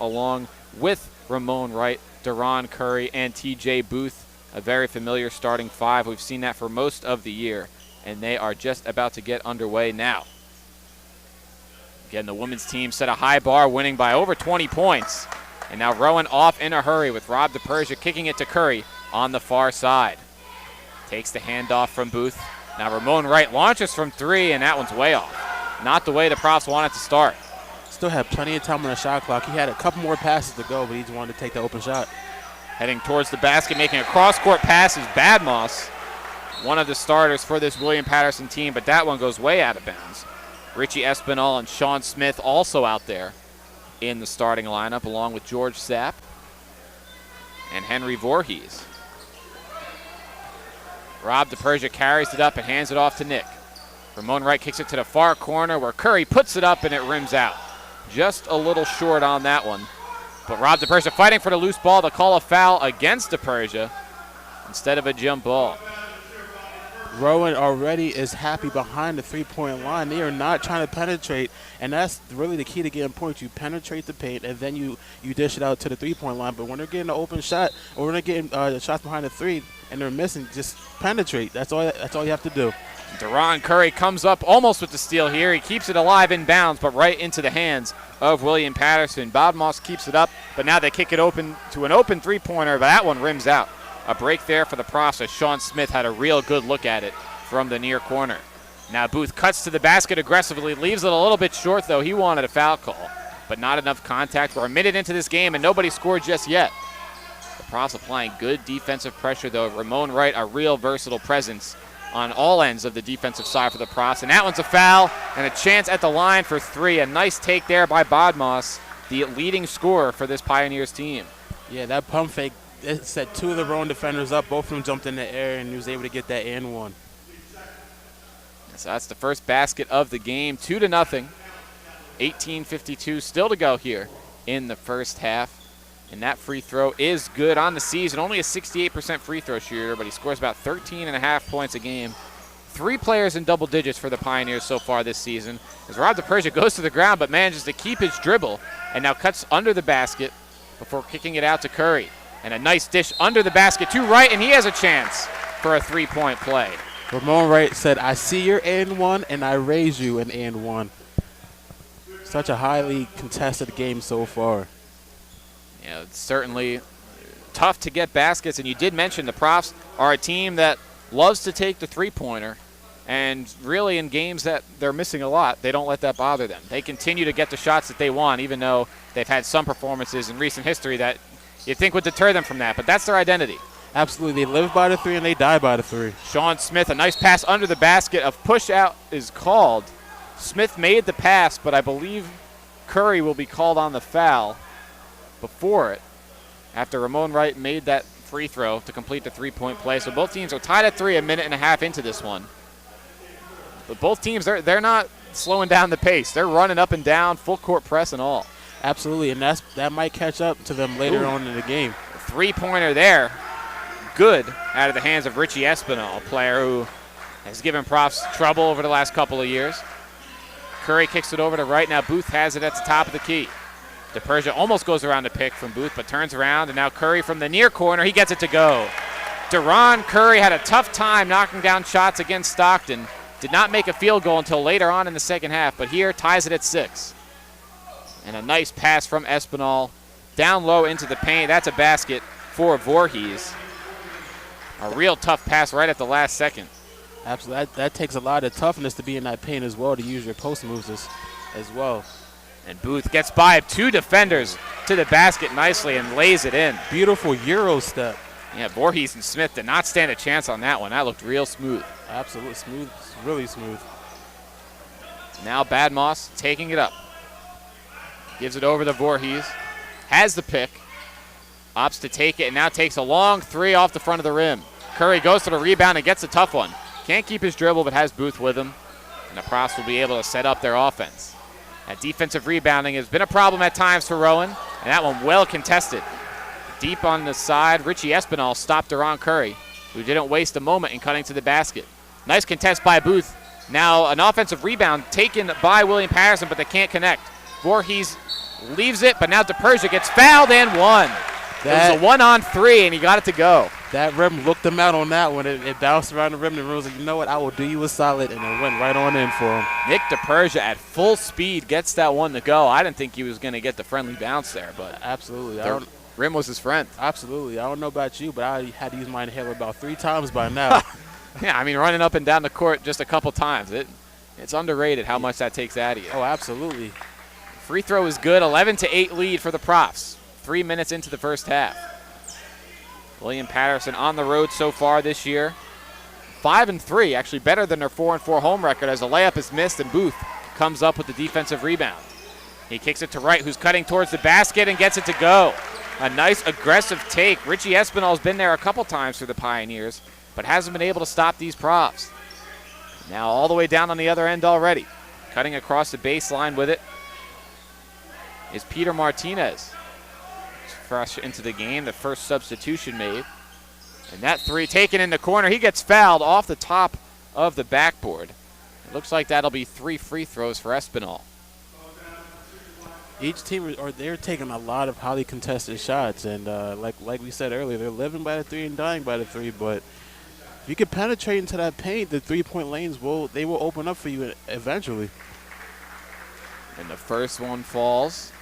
along with Ramon Wright, Deron Curry, and T.J. Booth, a very familiar starting five. We've seen that for most of the year, and they are just about to get underway now. Again, the women's team set a high bar, winning by over 20 points. And now Rowan off in a hurry with Rob DePersia kicking it to Curry on the far side. Takes the handoff from Booth. Now Ramon Wright launches from three, and that one's way off. Not the way the Profs wanted to start. Still had plenty of time on the shot clock. He had a couple more passes to go, but he just wanted to take the open shot. Heading towards the basket, making a cross-court pass is Badmoss, one of the starters for this William Patterson team, but that one goes way out of bounds. Richie Espinal and Sean Smith also out there in the starting lineup, along with George Sapp and Henry Voorhees. Rob DePersia carries it up and hands it off to Nick. Ramon Wright kicks it to the far corner where Curry puts it up and it rims out. Just a little short on that one. But Rob DePersia fighting for the loose ball to call a foul against DePersia instead of a jump ball. Rowan already is happy behind the three-point line. They are not trying to penetrate, and that's really the key to getting points. You penetrate the paint, and then you dish it out to the three-point line. But when they're getting an open shot, or when they're getting shots behind the three, and they're missing, just penetrate. That's all you have to do. Deron Curry comes up almost with the steal here. He keeps it alive in bounds, but right into the hands of William Patterson. Badmoss keeps it up, but now they kick it open to an open three-pointer, but that one rims out. A break there for the process. Sean Smith had a real good look at it from the near corner. Now Booth cuts to the basket aggressively, leaves it a little bit short, though. He wanted a foul call, but not enough contact. We're a minute into this game, and nobody scored just yet. The Profs applying good defensive pressure, though. Ramon Wright, a real versatile presence on all ends of the defensive side for the Profs. And that one's a foul and a chance at the line for three. A nice take there by Badmoss, the leading scorer for this Pioneers team. Yeah, that pump fake, it set two of the Rowan defenders up. Both of them jumped in the air, and he was able to get that and one. So that's the first basket of the game, 2-0. 18:52 still to go here in the first half. And that free throw is good on the season. Only a 68% free throw shooter, but he scores about 13.5 points a game. 3 players in double digits for the Pioneers so far this season. As Rob DePersia goes to the ground but manages to keep his dribble and now cuts under the basket before kicking it out to Curry. And a nice dish under the basket to Wright, and he has a chance for a three-point play. Ramon Wright said, "I see your and one, and I raise you an and one." Such a highly contested game so far. Yeah, it's certainly tough to get baskets, and you did mention the Profs are a team that loves to take the three-pointer, and really in games that they're missing a lot, they don't let that bother them. They continue to get the shots that they want, even though they've had some performances in recent history that you'd think would deter them from that, but that's their identity. Absolutely. They live by the three and they die by the three. Sean Smith, a nice pass under the basket. A push out is called. Smith made the pass, but I believe Curry will be called on the foul before it after Ramon Wright made that free throw to complete the three-point play. So both teams are tied at 3, a minute and a half into this one. But both teams, they're not slowing down the pace. They're running up and down, full court press and all. Absolutely, and that might catch up to them later on in the game. Three-pointer there. Good out of the hands of Richie Espinal, a player who has given Profs trouble over the last couple of years. Curry kicks it over to Wright. Now Booth has it at the top of the key. DePersia almost goes around the pick from Booth, but turns around, and now Curry from the near corner. He gets it to go. Deron Curry had a tough time knocking down shots against Stockton. Did not make a field goal until later on in the second half, but here ties it at 6. And a nice pass from Espinal down low into the paint. That's a basket for Voorhees. A real tough pass right at the last second. Absolutely. That takes a lot of toughness to be in that paint as well, to use your post moves as well. And Booth gets by 2 defenders to the basket nicely and lays it in. Beautiful Euro step. Yeah, Voorhees and Smith did not stand a chance on that one. That looked real smooth. Absolutely smooth, really smooth. Now Badmoss taking it up. Gives it over to Voorhees. Has the pick. Opts to take it and now takes a long 3 off the front of the rim. Curry goes for the rebound and gets a tough one. Can't keep his dribble but has Booth with him. And the Profs will be able to set up their offense. That defensive rebounding has been a problem at times for Rowan, and that one well contested. Deep on the side, Richie Espinal stopped Deron Curry, who didn't waste a moment in cutting to the basket. Nice contest by Booth. Now an offensive rebound taken by William Patterson, but they can't connect. Voorhees leaves it, but now DePersia gets fouled and one. It was a 1-on-3, and he got it to go. That rim looked him out on that one. It bounced around the rim, and the rim was like, you know what, I will do you a solid, and it went right on in for him. Nick DePersia at full speed gets that one to go. I didn't think he was going to get the friendly bounce there, but absolutely. The rim was his friend. Absolutely. I don't know about you, but I had to use my inhaler about 3 times by now. Yeah, I mean, running up and down the court just a couple times. It's underrated how much that takes out of you. Oh, absolutely. Free throw is good. 11-8 lead for the Profs. 3 minutes into the first half. William Patterson on the road so far this year. 5-3, actually better than their 4-4 home record as a layup is missed and Booth comes up with the defensive rebound. He kicks it to Wright, who's cutting towards the basket and gets it to go. A nice aggressive take. Richie Espinal's been there a couple times for the Pioneers, but hasn't been able to stop these Profs. Now all the way down on the other end already. Cutting across the baseline with it is Peter Martinez. Fresh into the game, the first substitution made. And that three taken in the corner. He gets fouled off the top of the backboard. It looks like that'll be 3 free throws for Espinal. Each team, they're taking a lot of highly contested shots, and like we said earlier, they're living by the 3 and dying by the 3. But if you can penetrate into that paint, the 3-point lanes will open up for you eventually. And the first one falls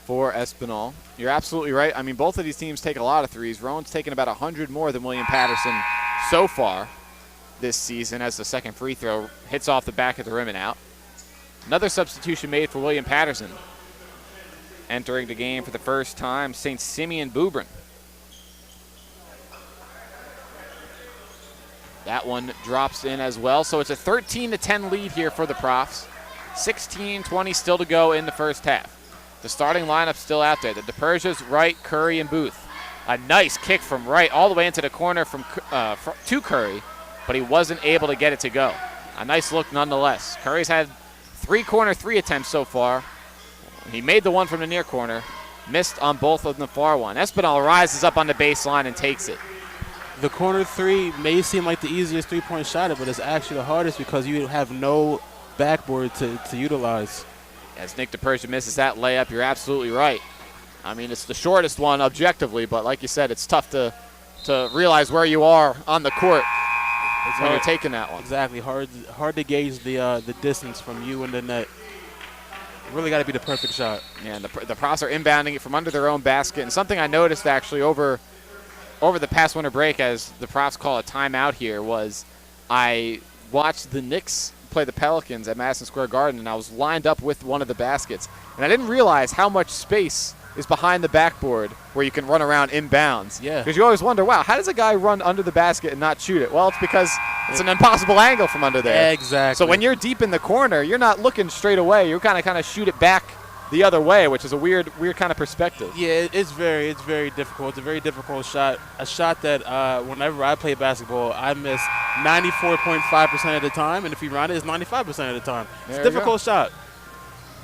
for Espinal. You're absolutely right. I mean, both of these teams take a lot of threes. Rowan's taken about 100 more than William Patterson so far this season as the second free throw hits off the back of the rim and out. Another substitution made for William Patterson. Entering the game for the first time, St. Simeon Boubrin. That one drops in as well. So it's a 13-10 lead here for the Profs. 16-20 still to go in the first half. The starting lineup still out there. The DePersia's, Wright, Curry, and Booth. A nice kick from Wright all the way into the corner to Curry, but he wasn't able to get it to go. A nice look nonetheless. Curry's had 3 corner 3 attempts so far. He made the one from the near corner, missed on both of the far one. Espinal rises up on the baseline and takes it. The corner 3 may seem like the easiest 3-point shot, but it's actually the hardest because you have no backboard to utilize. As Nick DePersia misses that layup, you're absolutely right. I mean, it's the shortest one objectively, but like you said, it's tough to realize where you are on the court when you're taking that one. Exactly. Hard to gauge the distance from you and the net. Really got to be the perfect shot. Yeah, and the Profs are inbounding it from under their own basket. And something I noticed actually over the past winter break, as the Profs call a timeout here, was I watched the Knicks play the Pelicans at Madison Square Garden, and I was lined up with one of the baskets. And I didn't realize how much space is behind the backboard where you can run around inbounds. Yeah. Because you always wonder, wow, how does a guy run under the basket and not shoot it? Well, it's because it's an impossible angle from under there. Exactly. So when you're deep in the corner, you're not looking straight away. You kind of shoot it back the other way, which is a weird kind of perspective. Yeah, it's very difficult. It's a very difficult shot. A shot that whenever I play basketball, I miss 94.5% of the time, and if you run it, it's 95% of the time. It's a difficult shot.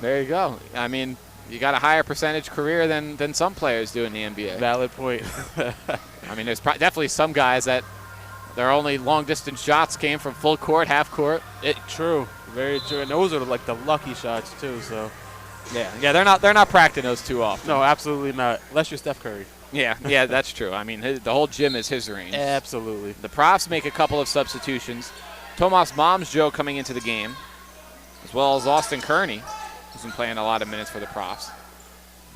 There you go. I mean, you got a higher percentage career than some players do in the NBA. Valid point. I mean, there's definitely some guys that their only long-distance shots came from full court, half court. True. Very true. And those are like the lucky shots too, so. Yeah, they're not practicing those too often. No, absolutely not. Unless you're Steph Curry. Yeah, that's true. I mean, the whole gym is his range. Absolutely. The Profs make a couple of substitutions. Tomas Momsjo coming into the game, as well as Austin Kearney, who's been playing a lot of minutes for the Profs.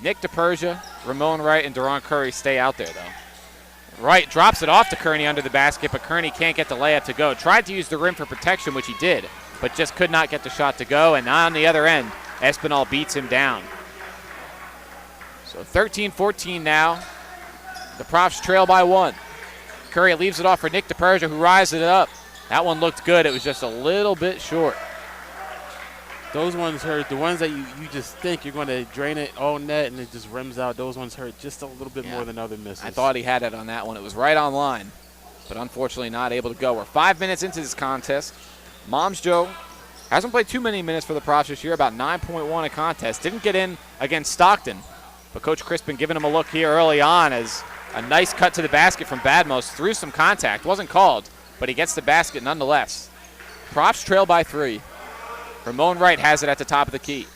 Nick DePersia, Ramon Wright, and Deron Curry stay out there, though. Wright drops it off to Kearney under the basket, but Kearney can't get the layup to go. Tried to use the rim for protection, which he did, but just could not get the shot to go. And on the other end, Espinal beats him down. So 13-14 now. The Profs trail by 1. Curry leaves it off for Nick DePersia, who rises it up. That one looked good. It was just a little bit short. Those ones hurt. The ones that you just think you're going to drain it all net and it just rims out, those ones hurt just a little bit more than other misses. I thought he had it on that one. It was right on line, but unfortunately not able to go. We're 5 minutes into this contest. Momsjo hasn't played too many minutes for the Profs this year, about 9.1 a contest. Didn't get in against Stockton, but Coach Crispin giving him a look here early on as a nice cut to the basket from Badmos through some contact. Wasn't called, but he gets the basket nonetheless. Profs trail by 3. Ramon Wright has it at the top of the key.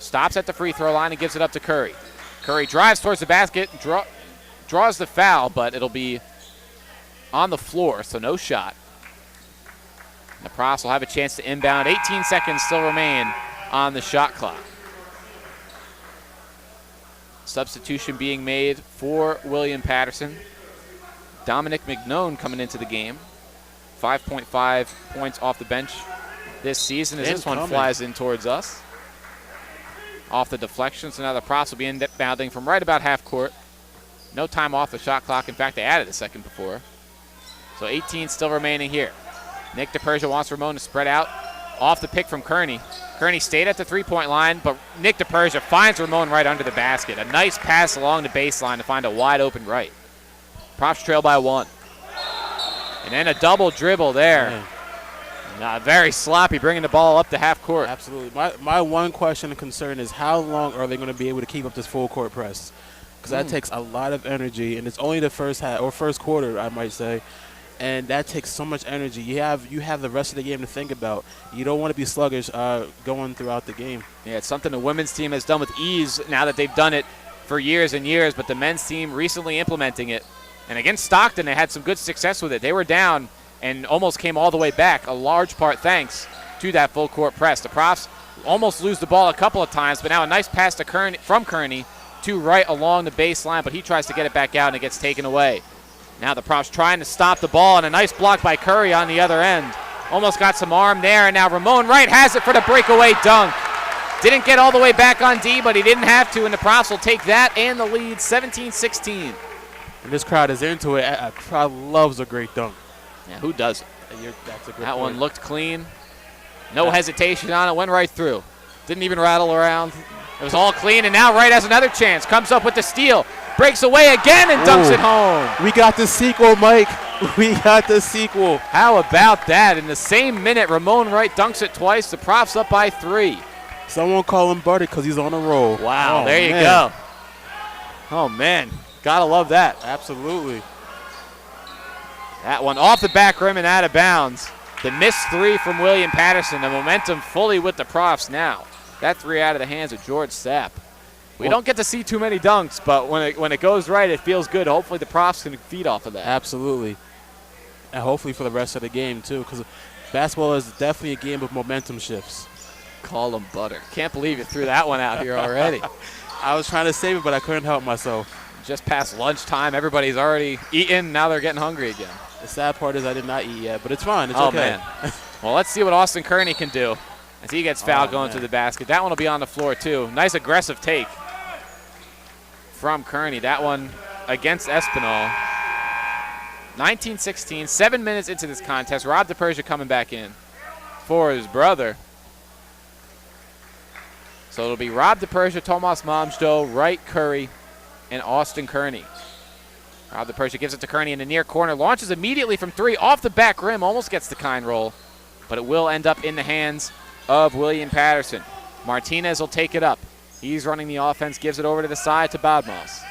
stops at the free throw line and gives it up to Curry. Curry drives towards the basket, draws the foul, but it'll be on the floor, so no shot. The Profs will have a chance to inbound. 18 seconds still remain on the shot clock. Substitution being made for William Patterson. Dominic McNone coming into the game. 5.5 points off the bench this season as this one flies in towards us. Off the deflection, so now the Profs will be inbounding from right about half court. No time off the shot clock. In fact, they added a second before. So 18 still remaining here. Nick DePersia wants Ramon to spread out. Off the pick from Kearney. Kearney stayed at the three-point line, but Nick DePersia finds Ramon right under the basket. A nice pass along the baseline to find a wide open right. Profs trail by 1. And then a double dribble there. Very sloppy, bringing the ball up to half court. Absolutely. My one question and concern is how long are they going to be able to keep up this full court press? Because that takes a lot of energy, and it's only the first half or first quarter, I might say. And that takes so much energy. You have the rest of the game to think about. You don't want to be sluggish going throughout the game. Yeah, it's something the women's team has done with ease now that they've done it for years and years, but the men's team recently implementing it. And against Stockton, they had some good success with it. They were down and almost came all the way back, a large part thanks to that full court press. The Profs almost lose the ball a couple of times, but now a nice pass to from Kearney to right along the baseline, but he tries to get it back out and it gets taken away. Now the Profs trying to stop the ball, and a nice block by Curry on the other end. Almost got some arm there, and now Ramon Wright has it for the breakaway dunk. Didn't get all the way back on D, but he didn't have to, and the Profs will take that and the lead 17-16. And this crowd is into it. A crowd loves a great dunk. Yeah, who doesn't? That's a great that point. one looked clean. No hesitation on it, went right through. Didn't even rattle around. It was all clean, and now Wright has another chance. Comes up with the steal. Breaks away again and dunks it home. We got the sequel, Mike. We got the sequel. How about that? In the same minute, Ramon Wright dunks it twice. The Profs up by 3. Someone call him Buddy because he's on a roll. Wow, there you go. Oh, man. Gotta love that. Absolutely. That one off the back rim and out of bounds. The missed 3 from William Patterson. The momentum fully with the Profs now. That 3 out of the hands of George Sapp. We don't get to see too many dunks, but when it goes right, it feels good. Hopefully the Profs can feed off of that. Absolutely. And hopefully for the rest of the game, too, because basketball is definitely a game of momentum shifts. Call them butter. Can't believe you threw that one out here already. I was trying to save it, but I couldn't help myself. Just past lunchtime. Everybody's already eaten. Now they're getting hungry again. The sad part is I did not eat yet, but it's fine. It's okay. Man. Well, let's see what Austin Kearney can do as he gets fouled going to the basket. That one will be on the floor, too. Nice aggressive take from Kearney. That one against Espinal. 19-16, 7 minutes into this contest. Rob DePersia coming back in for his brother. So it'll be Rob DePersia, Tomas Momsdo, Wright Curry, and Austin Kearney. Rob DePersia gives it to Kearney in the near corner. Launches immediately from 3 off the back rim. Almost gets the kind roll, but it will end up in the hands of William Patterson. Martinez will take it up. He's running the offense, gives it over to the side to Badmoss.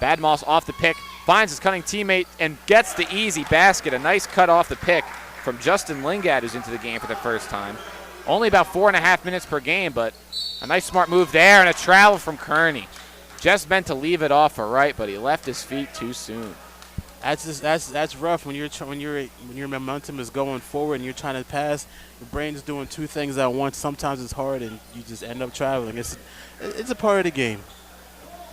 Badmoss off the pick, finds his cutting teammate, and gets the easy basket. A nice cut off the pick from Justin Lingard, who's into the game for the first time. Only about 4.5 minutes per game, but a nice smart move there, and a travel from Kearney. Just meant to leave it off for Wright, but he left his feet too soon. That's rough when your momentum is going forward and you're trying to pass. Your brain's doing 2 things at once. Sometimes it's hard and you just end up traveling. It's a part of the game.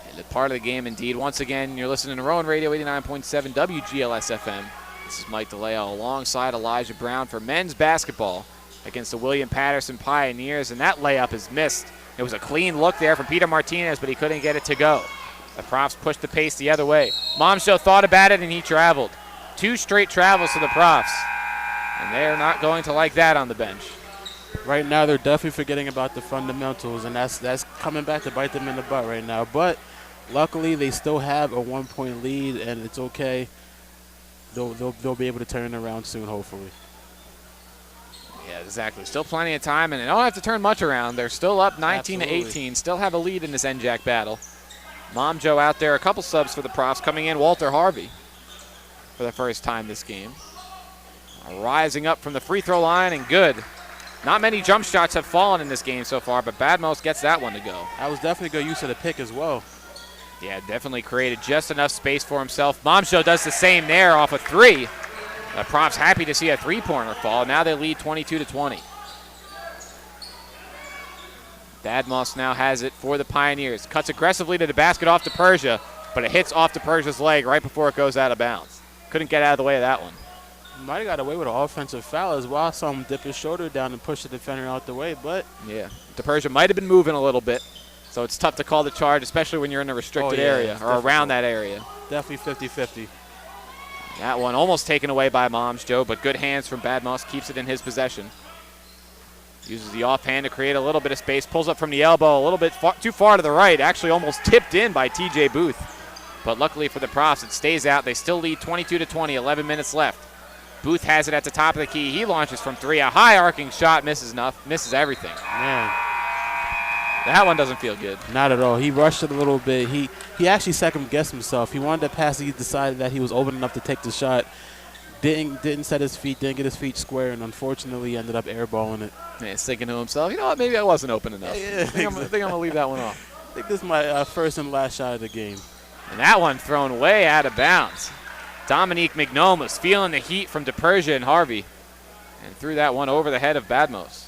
And a part of the game indeed. Once again, you're listening to Rowan Radio 89.7 WGLS FM. This is Mike DeLeo alongside Elijah Brown for men's basketball against the William Patterson Pioneers, and that layup is missed. It was a clean look there from Peter Martinez, but he couldn't get it to go. The Profs pushed the pace the other way. Momsho thought about it, and he traveled. 2 straight travels to the Profs, and they're not going to like that on the bench. Right now, they're definitely forgetting about the fundamentals, and that's coming back to bite them in the butt right now. But luckily, they still have a 1-point lead, and it's okay. They'll be able to turn it around soon, hopefully. Yeah, exactly. Still plenty of time, and they don't have to turn much around. They're still up 19-18. Still have a lead in this NJAC battle. Momjo out there. A couple subs for the Profs coming in. Walter Harvey for the first time this game. Rising up from the free throw line, and good. Not many jump shots have fallen in this game so far, but Badmos gets that one to go. That was definitely good use of the pick as well. Yeah, definitely created just enough space for himself. Momsho does the same there off a three. The Profs happy to see a three-pointer fall. Now they lead 22-20. Badmos now has it for the Pioneers. Cuts aggressively to the basket off to Persia, but it hits off to Persia's leg right before it goes out of bounds. Couldn't get out of the way of that one. Might have got away with an offensive foul as well. I saw him dip his shoulder down and push the defender out the way, but... Yeah, DePersia might have been moving a little bit, so it's tough to call the charge, especially when you're in a restricted area or around that area. Definitely 50-50. That one almost taken away by Momsjo, but good hands from Badmos, keeps it in his possession. Uses the offhand to create a little bit of space, pulls up from the elbow a little bit too far to the right, actually almost tipped in by TJ Booth. But luckily for the Profs, it stays out. They still lead 22-20, 11 minutes left. Booth has it at the top of the key. He launches from three. A high arcing shot, misses everything. Man. That one doesn't feel good. Not at all. He rushed it a little bit. He actually second-guessed himself. He wanted to pass. He decided that he was open enough to take the shot. Didn't set his feet, didn't get his feet square, and unfortunately ended up airballing it. Man, he's thinking to himself, you know what, maybe I wasn't open enough. Yeah, I think I'm going to leave that one off. I think this is my first and last shot of the game. And that one thrown way out of bounds. Dominique McNome was feeling the heat from DePersia and Harvey and threw that one over the head of Badmos.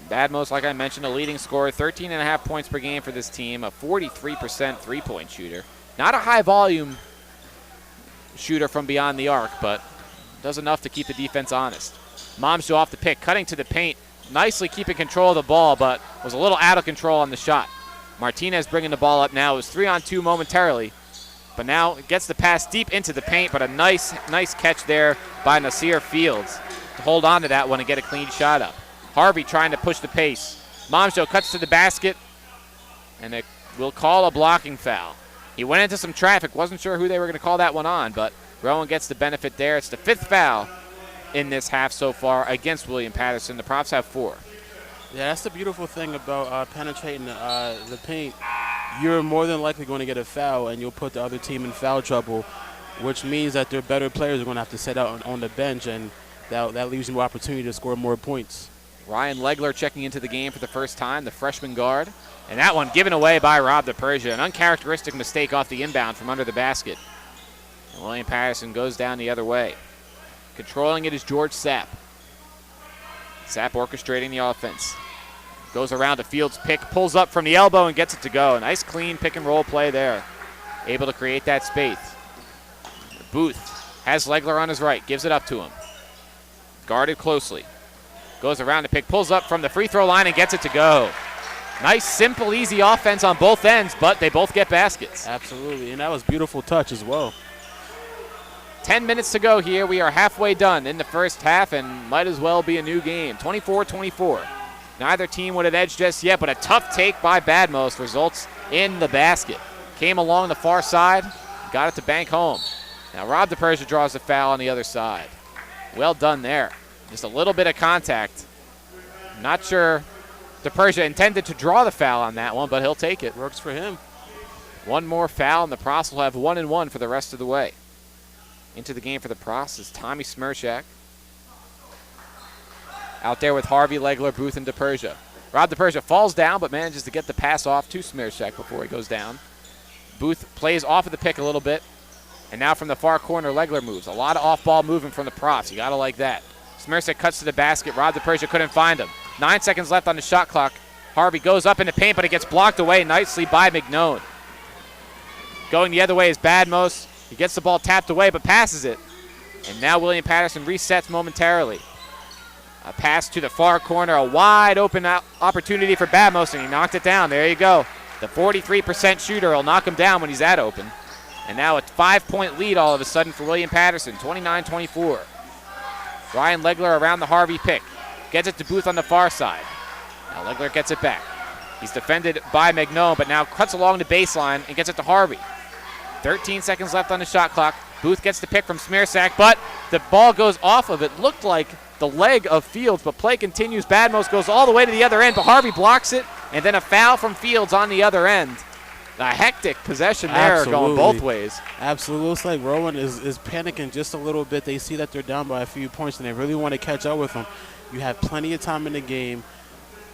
Badmos, like I mentioned, a leading scorer, 13.5 points per game for this team, a 43% three-point shooter. Not a high-volume shooter from beyond the arc, but does enough to keep the defense honest. Momsjo off the pick, cutting to the paint, nicely keeping control of the ball, but was a little out of control on the shot. Martinez bringing the ball up now. It was 3-on-2 momentarily, but now gets the pass deep into the paint, but a nice catch there by Nasir Fields to hold on to that one and get a clean shot up. Harvey trying to push the pace. Momsjo cuts to the basket, and it will call a blocking foul. He went into some traffic, wasn't sure who they were going to call that one on, but Rowan gets the benefit there. It's the fifth foul in this half so far against William Patterson. The Profs have 4. Yeah, that's the beautiful thing about penetrating the paint. You're more than likely going to get a foul, and you'll put the other team in foul trouble, which means that their better players are going to have to sit out on the bench, and that leaves you opportunity to score more points. Ryan Legler checking into the game for the first time, the freshman guard. And that one given away by Rob DePersia. An uncharacteristic mistake off the inbound from under the basket. And William Patterson goes down the other way. Controlling it is George Sapp. Sapp orchestrating the offense. Goes around to Fields' pick, pulls up from the elbow and gets it to go. Nice clean pick and roll play there. Able to create that space. Booth has Legler on his right, gives it up to him. Guarded closely. Goes around the pick, pulls up from the free throw line and gets it to go. Nice, simple, easy offense on both ends, but they both get baskets. Absolutely, and that was beautiful touch as well. 10 minutes to go here. We are halfway done in the first half and might as well be a new game. 24-24. Neither team with an edge just yet, but a tough take by Badmos results in the basket. Came along the far side, got it to bank home. Now Rob DePersia draws the foul on the other side. Well done there. Just a little bit of contact. Not sure DePersia intended to draw the foul on that one, but he'll take it. Works for him. One more foul, and the Profs will have 1-1 for the rest of the way. Into the game for the Profs is Tommy Smirchak. Out there with Harvey, Legler, Booth, and DePersia. Rob DePersia falls down, but manages to get the pass off to Smirchak before he goes down. Booth plays off of the pick a little bit. And now from the far corner, Legler moves. A lot of off-ball movement from the Profs. You got to like that. Smirchak cuts to the basket. Rob DePersia couldn't find him. 9 seconds left on the shot clock. Harvey goes up in the paint, but it gets blocked away nicely by McNone. Going the other way is Badmos. He gets the ball tapped away, but passes it. And now William Patterson resets momentarily. A pass to the far corner, a wide open opportunity for Badmos, and he knocked it down. There you go. The 43% shooter will knock him down when he's that open. And now a 5-point lead all of a sudden for William Patterson, 29-24. Ryan Legler around the Harvey pick. Gets it to Booth on the far side. Now Legler gets it back. He's defended by McNone, but now cuts along the baseline and gets it to Harvey. 13 seconds left on the shot clock. Booth gets the pick from Smirchak, but the ball goes off of it. Looked like the leg of Fields, but play continues. Badmos goes all the way to the other end, but Harvey blocks it, and then a foul from Fields on the other end. A hectic possession there. Absolutely. Going both ways. Absolutely. Looks like Rowan is panicking just a little bit. They see that they're down by a few points, and they really want to catch up with them. You have plenty of time in the game.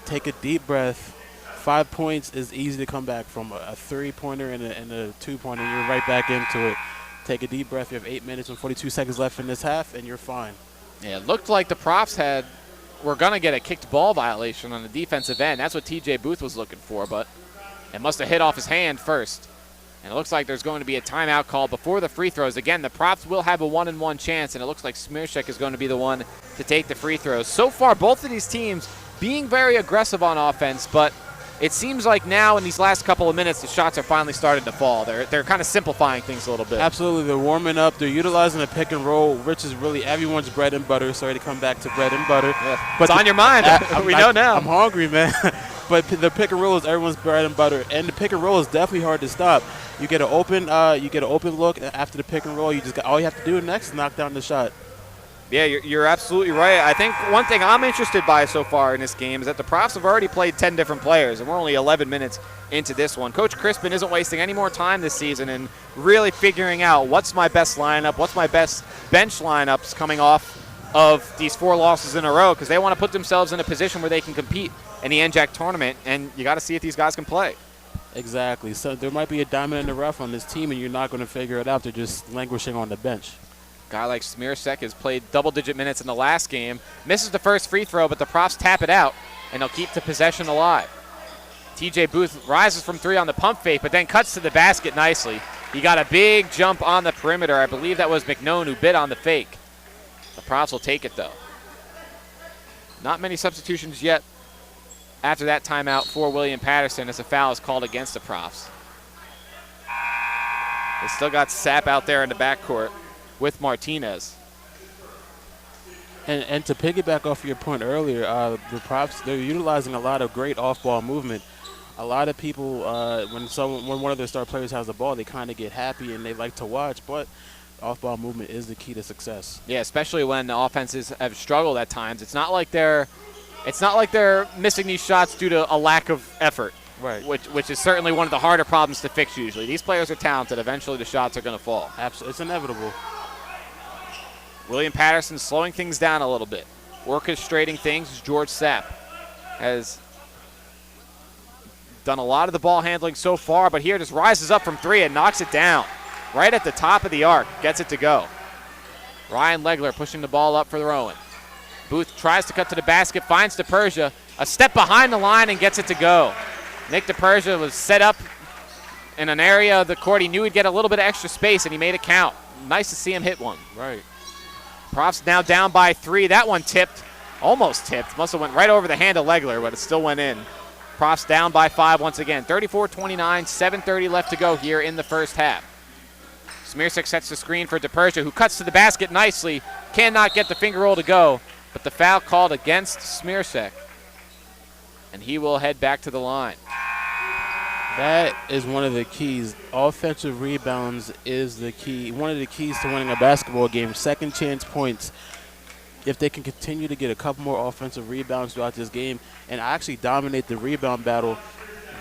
Take a deep breath. 5 points is easy to come back from. A 3-pointer and a 2-pointer. You're right back into it. Take a deep breath. You have 8 minutes and 42 seconds left in this half, and you're fine. Yeah, it looked like the Profs were going to get a kicked ball violation on the defensive end. That's what TJ Booth was looking for, but it must have hit off his hand first. And it looks like there's going to be a timeout called before the free throws. Again, the Profs will have a 1-and-1 chance, and it looks like Smearshek is going to be the one to take the free throws. So far, both of these teams being very aggressive on offense, but it seems like now in these last couple of minutes, the shots are finally starting to fall. They're kind of simplifying things a little bit. Absolutely. They're warming up. They're utilizing the pick and roll, which is really everyone's bread and butter. Sorry to come back to bread and butter. Yeah. But it's on your mind. We know now. I'm hungry, man. But the pick and roll is everyone's bread and butter, and the pick and roll is definitely hard to stop. You get an open look after the pick and roll. All you have to do next is knock down the shot. Yeah, you're absolutely right. I think one thing I'm interested by so far in this game is that the Profs have already played 10 different players, and we're only 11 minutes into this one. Coach Crispin isn't wasting any more time this season and really figuring out what's my best lineup, what's my best bench lineups coming off of these 4 losses in a row, because they want to put themselves in a position where they can compete in the NJAC tournament, and you got to see if these guys can play. Exactly. So there might be a diamond in the rough on this team, and you're not going to figure it out. They're just languishing on the bench. Guy like Smearshek has played double-digit minutes in the last game. Misses the first free throw, but the Profs tap it out, and they'll keep the possession alive. TJ Booth rises from 3 on the pump fake, but then cuts to the basket nicely. He got a big jump on the perimeter. I believe that was McNone who bit on the fake. The Profs will take it, though. Not many substitutions yet after that timeout for William Patterson as a foul is called against the Profs. They still got Sapp out there in the backcourt with Martinez. And to piggyback off your point earlier, the Profs, they're utilizing a lot of great off-ball movement. A lot of people, when one of their star players has the ball, they kind of get happy and they like to watch, but off-ball movement is the key to success. Yeah, especially when the offenses have struggled at times. It's not like they're missing these shots due to a lack of effort. Right. Which is certainly one of the harder problems to fix usually. These players are talented. Eventually the shots are going to fall. Absolutely. It's inevitable. William Patterson slowing things down a little bit. Orchestrating things as George Sapp has done a lot of the ball handling so far, but here just rises up from 3 and knocks it down. Right at the top of the arc. Gets it to go. Ryan Legler pushing the ball up for the Rowan. Booth tries to cut to the basket, finds DePersia. A step behind the line and gets it to go. Nick DePersia was set up in an area of the court. He knew he'd get a little bit of extra space, and he made it count. Nice to see him hit one. Right. Profs now down by 3. That one tipped, almost tipped. Must have went right over the hand of Legler, but it still went in. Profs down by 5 once again. 34-29, 7:30 left to go here in the first half. Smearshek sets the screen for DePersia, who cuts to the basket nicely. Cannot get the finger roll to go, but the foul called against Smearshek, and he will head back to the line. That is one of the keys. Offensive rebounds is the key. One of the keys to winning a basketball game. Second chance points. If they can continue to get a couple more offensive rebounds throughout this game and actually dominate the rebound battle,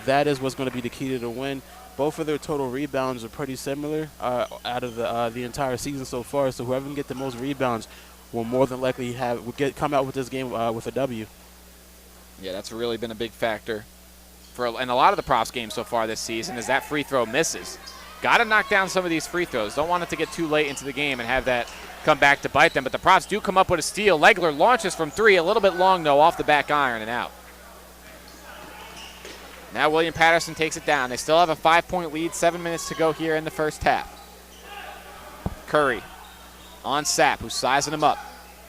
that is what's going to be the key to the win. Both of their total rebounds are pretty similar out of the entire season so far. So whoever can get the most rebounds will more than likely come out with this game with a W. Yeah, that's really been a big factor in a lot of the Profs games so far this season, is that free throw misses. Got to knock down some of these free throws. Don't want it to get too late into the game and have that come back to bite them. But the Profs do come up with a steal. Legler launches from 3, a little bit long, though, off the back iron and out. Now William Patterson takes it down. They still have a 5-point lead, 7 minutes to go here in the first half. Curry on Sapp, who's sizing him up.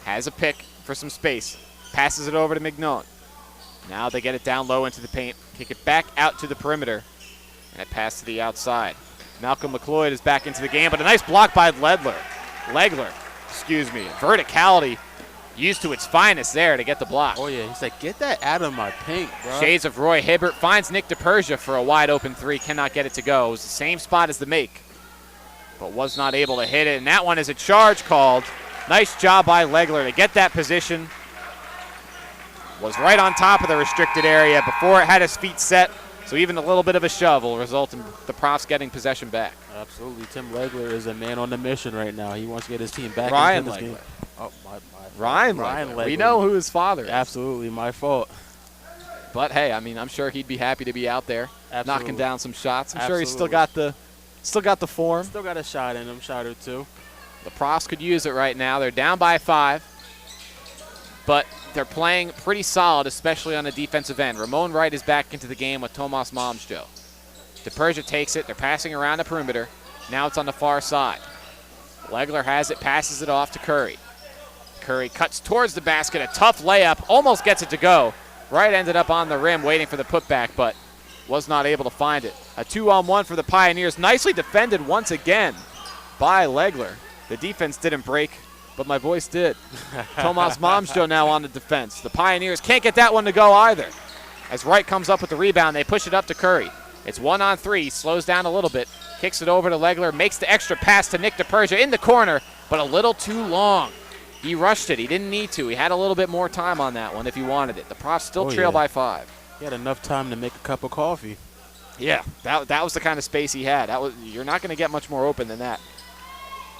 Has a pick for some space. Passes it over to McNone. Now they get it down low into the paint. Kick it back out to the perimeter. And it passed to the outside. Malcolm McLeod is back into the game, but a nice block by Legler. Verticality used to its finest there to get the block. Oh, yeah. He's like, get that out of my paint, bro. Shades of Roy Hibbert finds Nick DePersia for a wide open 3. Cannot get it to go. It was the same spot as the make, but was not able to hit it. And that one is a charge called. Nice job by Legler to get that position. Was right on top of the restricted area before it had his feet set. So even a little bit of a shove will result in the Profs getting possession back. Absolutely. Tim Legler is a man on the mission right now. He wants to get his team back Ryan into this Legler. game. Oh, Ryan Legler. We know who his father is. Absolutely, my fault. But hey, I mean, I'm sure he'd be happy to be out there knocking down some shots. I'm sure he's still got the form. Still got a shot in him, shot or two. The Profs could use it right now. They're down by 5, but they're playing pretty solid, especially on the defensive end. Ramon Wright is back into the game with Tomas Momsjo. DePersia takes it. They're passing around the perimeter. Now it's on the far side. Legler has it, passes it off to Curry. Curry cuts towards the basket. A tough layup. Almost gets it to go. Wright ended up on the rim waiting for the putback, but was not able to find it. A 2-on-1 for the Pioneers. Nicely defended once again by Legler. The defense didn't break, but my voice did. Tomas Momsjo now on the defense. The Pioneers can't get that one to go either. As Wright comes up with the rebound, they push it up to Curry. It's 1-on-3. He slows down a little bit. Kicks it over to Legler. Makes the extra pass to Nick DePersia in the corner, but a little too long. He rushed it. He didn't need to. He had a little bit more time on that one if he wanted it. The Profs still trail by 5. He had enough time to make a cup of coffee. Yeah, that was the kind of space he had. You're not going to get much more open than that.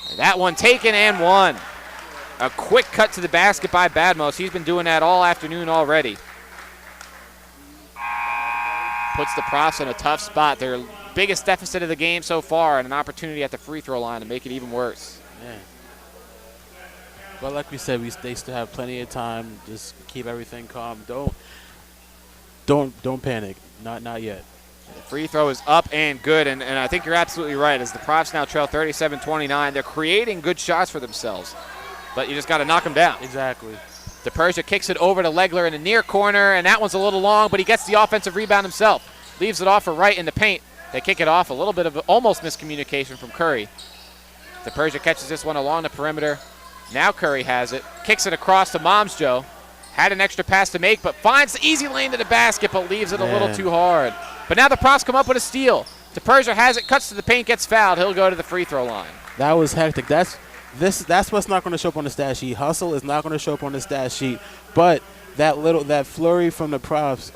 And that one taken and one. A quick cut to the basket by Badmos. He's been doing that all afternoon already. Puts the Profs in a tough spot. Their biggest deficit of the game so far, and an opportunity at the free throw line to make it even worse. Yeah. But like we said, they still have plenty of time. Just keep everything calm. Don't panic. Not yet. The free throw is up and good, and I think you're absolutely right. As the Profs now trail 37-29, they're creating good shots for themselves, but you just got to knock them down. Exactly. DePersia kicks it over to Legler in the near corner, and that one's a little long, but he gets the offensive rebound himself. Leaves it off for Wright in the paint. They kick it off. A little bit of almost miscommunication from Curry. DePersia catches this one along the perimeter. Now Curry has it. Kicks it across to Momsjo. Had an extra pass to make, but finds the easy lane to the basket, but leaves it a little too hard. But now the Profs come up with a steal. DePersia has it, cuts to the paint, gets fouled. He'll go to the free throw line. That was hectic. That's what's not going to show up on the stat sheet. Hustle is not going to show up on the stat sheet. But that flurry from the Profs,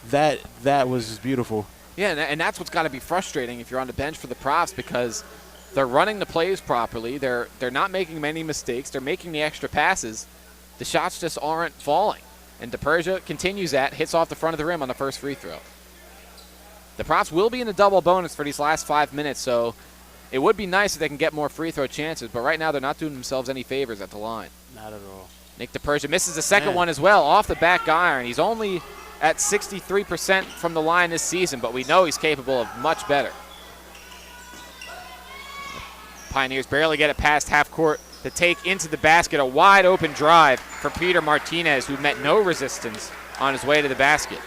that was just beautiful. Yeah, and that's what's got to be frustrating if you're on the bench for the Profs, because they're running the plays properly. They're not making many mistakes. They're making the extra passes. The shots just aren't falling. And DePersia continues that, hits off the front of the rim on the first free throw. The Profs will be in the double bonus for these last 5 minutes, so it would be nice if they can get more free throw chances, but right now they're not doing themselves any favors at the line. Not at all. Nick DePersia misses the second one as well, off the back iron. He's only at 63% from the line this season, but we know he's capable of much better. Pioneers barely get it past half court to take into the basket. A wide open drive for Peter Martinez, who met no resistance on his way to the basket.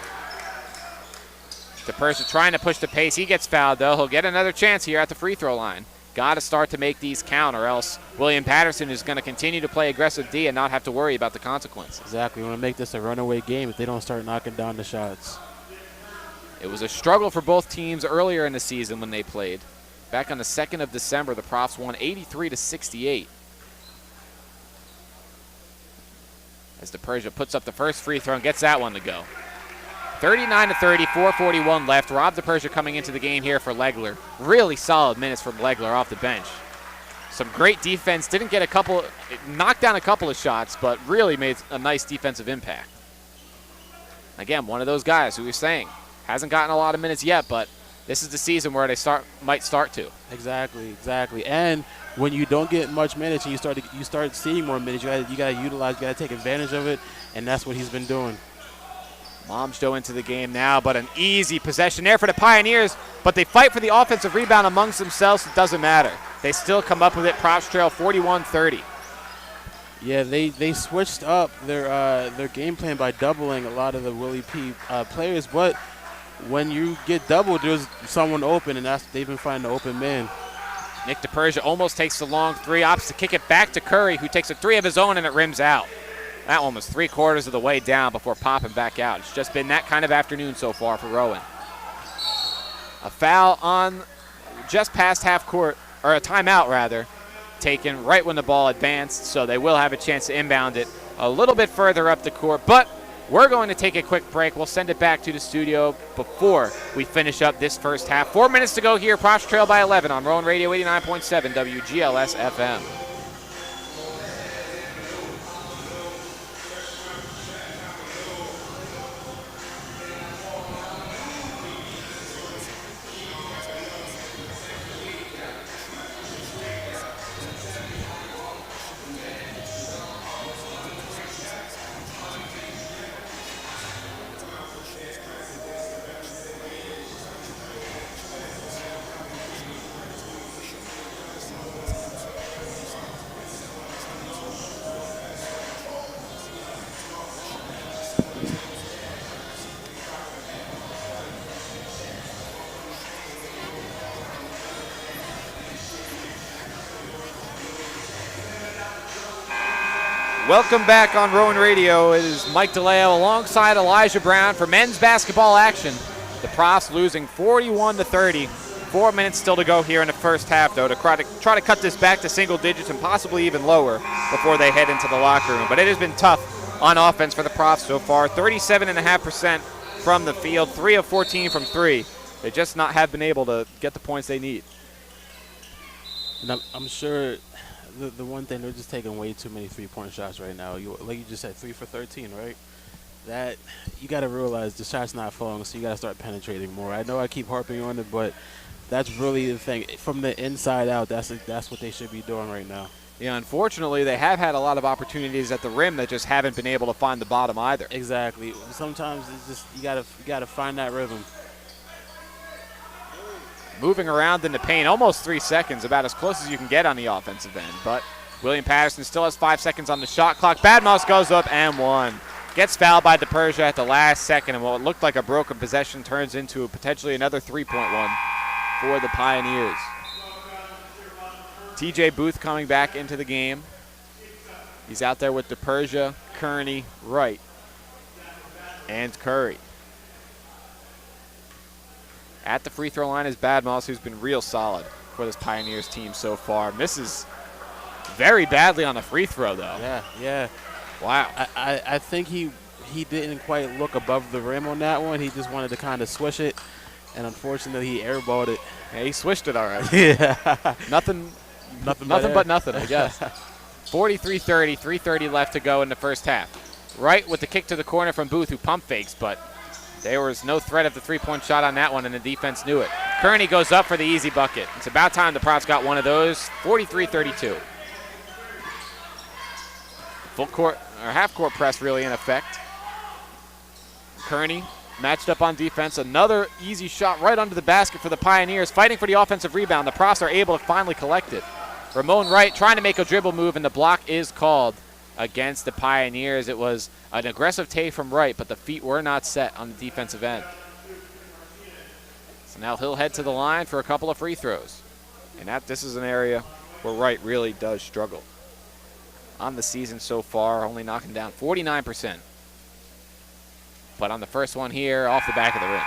DePersia trying to push the pace. He gets fouled, though. He'll get another chance here at the free throw line. Got to start to make these count, or else William Patterson is going to continue to play aggressive D and not have to worry about the consequences. Exactly. We want to make this a runaway game if they don't start knocking down the shots. It was a struggle for both teams earlier in the season when they played. Back on the 2nd of December, the Profs won 83-68. As DePersia puts up the first free throw and gets that one to go. 39-30, 4:41 left. Rob DePersia coming into the game here for Legler. Really solid minutes from Legler off the bench. Some great defense. Knocked down a couple of shots, but really made a nice defensive impact. Again, one of those guys who we're saying hasn't gotten a lot of minutes yet, but this is the season where they might start to. Exactly. And when you don't get much minutes and you start seeing more minutes, you got to utilize, you got to take advantage of it, and that's what he's been doing. Momsjo into the game now, but an easy possession there for the Pioneers, but they fight for the offensive rebound amongst themselves. It doesn't matter. They still come up with it. Profs trail 41-30. Yeah, they switched up their game plan by doubling a lot of the Willie P players, but when you get doubled, there's someone open, and they've been finding the open man. Nick DePersia almost takes the long three, opts to kick it back to Curry, who takes a three of his own, and it rims out. That one was 3/4 of the way down before popping back out. It's just been that kind of afternoon so far for Rowan. A foul on just past half court, or a timeout rather, taken right when the ball advanced, so they will have a chance to inbound it a little bit further up the court. But we're going to take a quick break. We'll send it back to the studio before we finish up this first half. 4 minutes to go here. Profs trail by 11 on Rowan Radio 89.7 WGLS FM. Welcome back on Rowan Radio. It is Mike DeLeo alongside Elijah Brown for men's basketball action. The Profs losing 41-30. 4 minutes still to go here in the first half, though, to try to cut this back to single digits and possibly even lower before they head into the locker room. But it has been tough on offense for the Profs so far. 37.5% from the field, 3 of 14 from three. They just have been able to get the points they need. And I'm sure the one thing, they're just taking way too many three-point shots right now. Like you just said, 3 for 13, right? That you got to realize the shot's not falling, so you got to start penetrating more. I know I keep harping on it, but that's really the thing. From the inside out, that's what they should be doing right now. Yeah, unfortunately, they have had a lot of opportunities at the rim that just haven't been able to find the bottom either. Exactly. Sometimes it's just you gotta find that rhythm. Moving around in the paint, almost 3 seconds, about as close as you can get on the offensive end. But William Patterson still has 5 seconds on the shot clock. Badmoss goes up and one. Gets fouled by DePersia at the last second, and what looked like a broken possession turns into potentially another three-point one for the Pioneers. TJ Booth coming back into the game. He's out there with DePersia, Kearney, Wright, and Curry. At the free throw line is Badmoss, who's been real solid for this Pioneers team so far. Misses very badly on the free throw, though. Yeah. Wow. I think he didn't quite look above the rim on that one. He just wanted to kind of swish it, and unfortunately he airballed it. Yeah, he swished it all right. Yeah. Nothing but nothing, I guess. 43-30, 3:30 left to go in the first half. Wright with the kick to the corner from Booth, who pump fakes, but there was no threat of the three-point shot on that one, and the defense knew it. Kearney goes up for the easy bucket. It's about time the Profs got one of those. 43-32. Full court, or half-court press really in effect. Kearney matched up on defense. Another easy shot right under the basket for the Pioneers. Fighting for the offensive rebound. The Profs are able to finally collect it. Ramon Wright trying to make a dribble move, and the block is called against the Pioneers. It was an aggressive take from Wright, but the feet were not set on the defensive end. So now he'll head to the line for a couple of free throws. And this is an area where Wright really does struggle. On the season so far, only knocking down 49%. But on the first one here, off the back of the rim.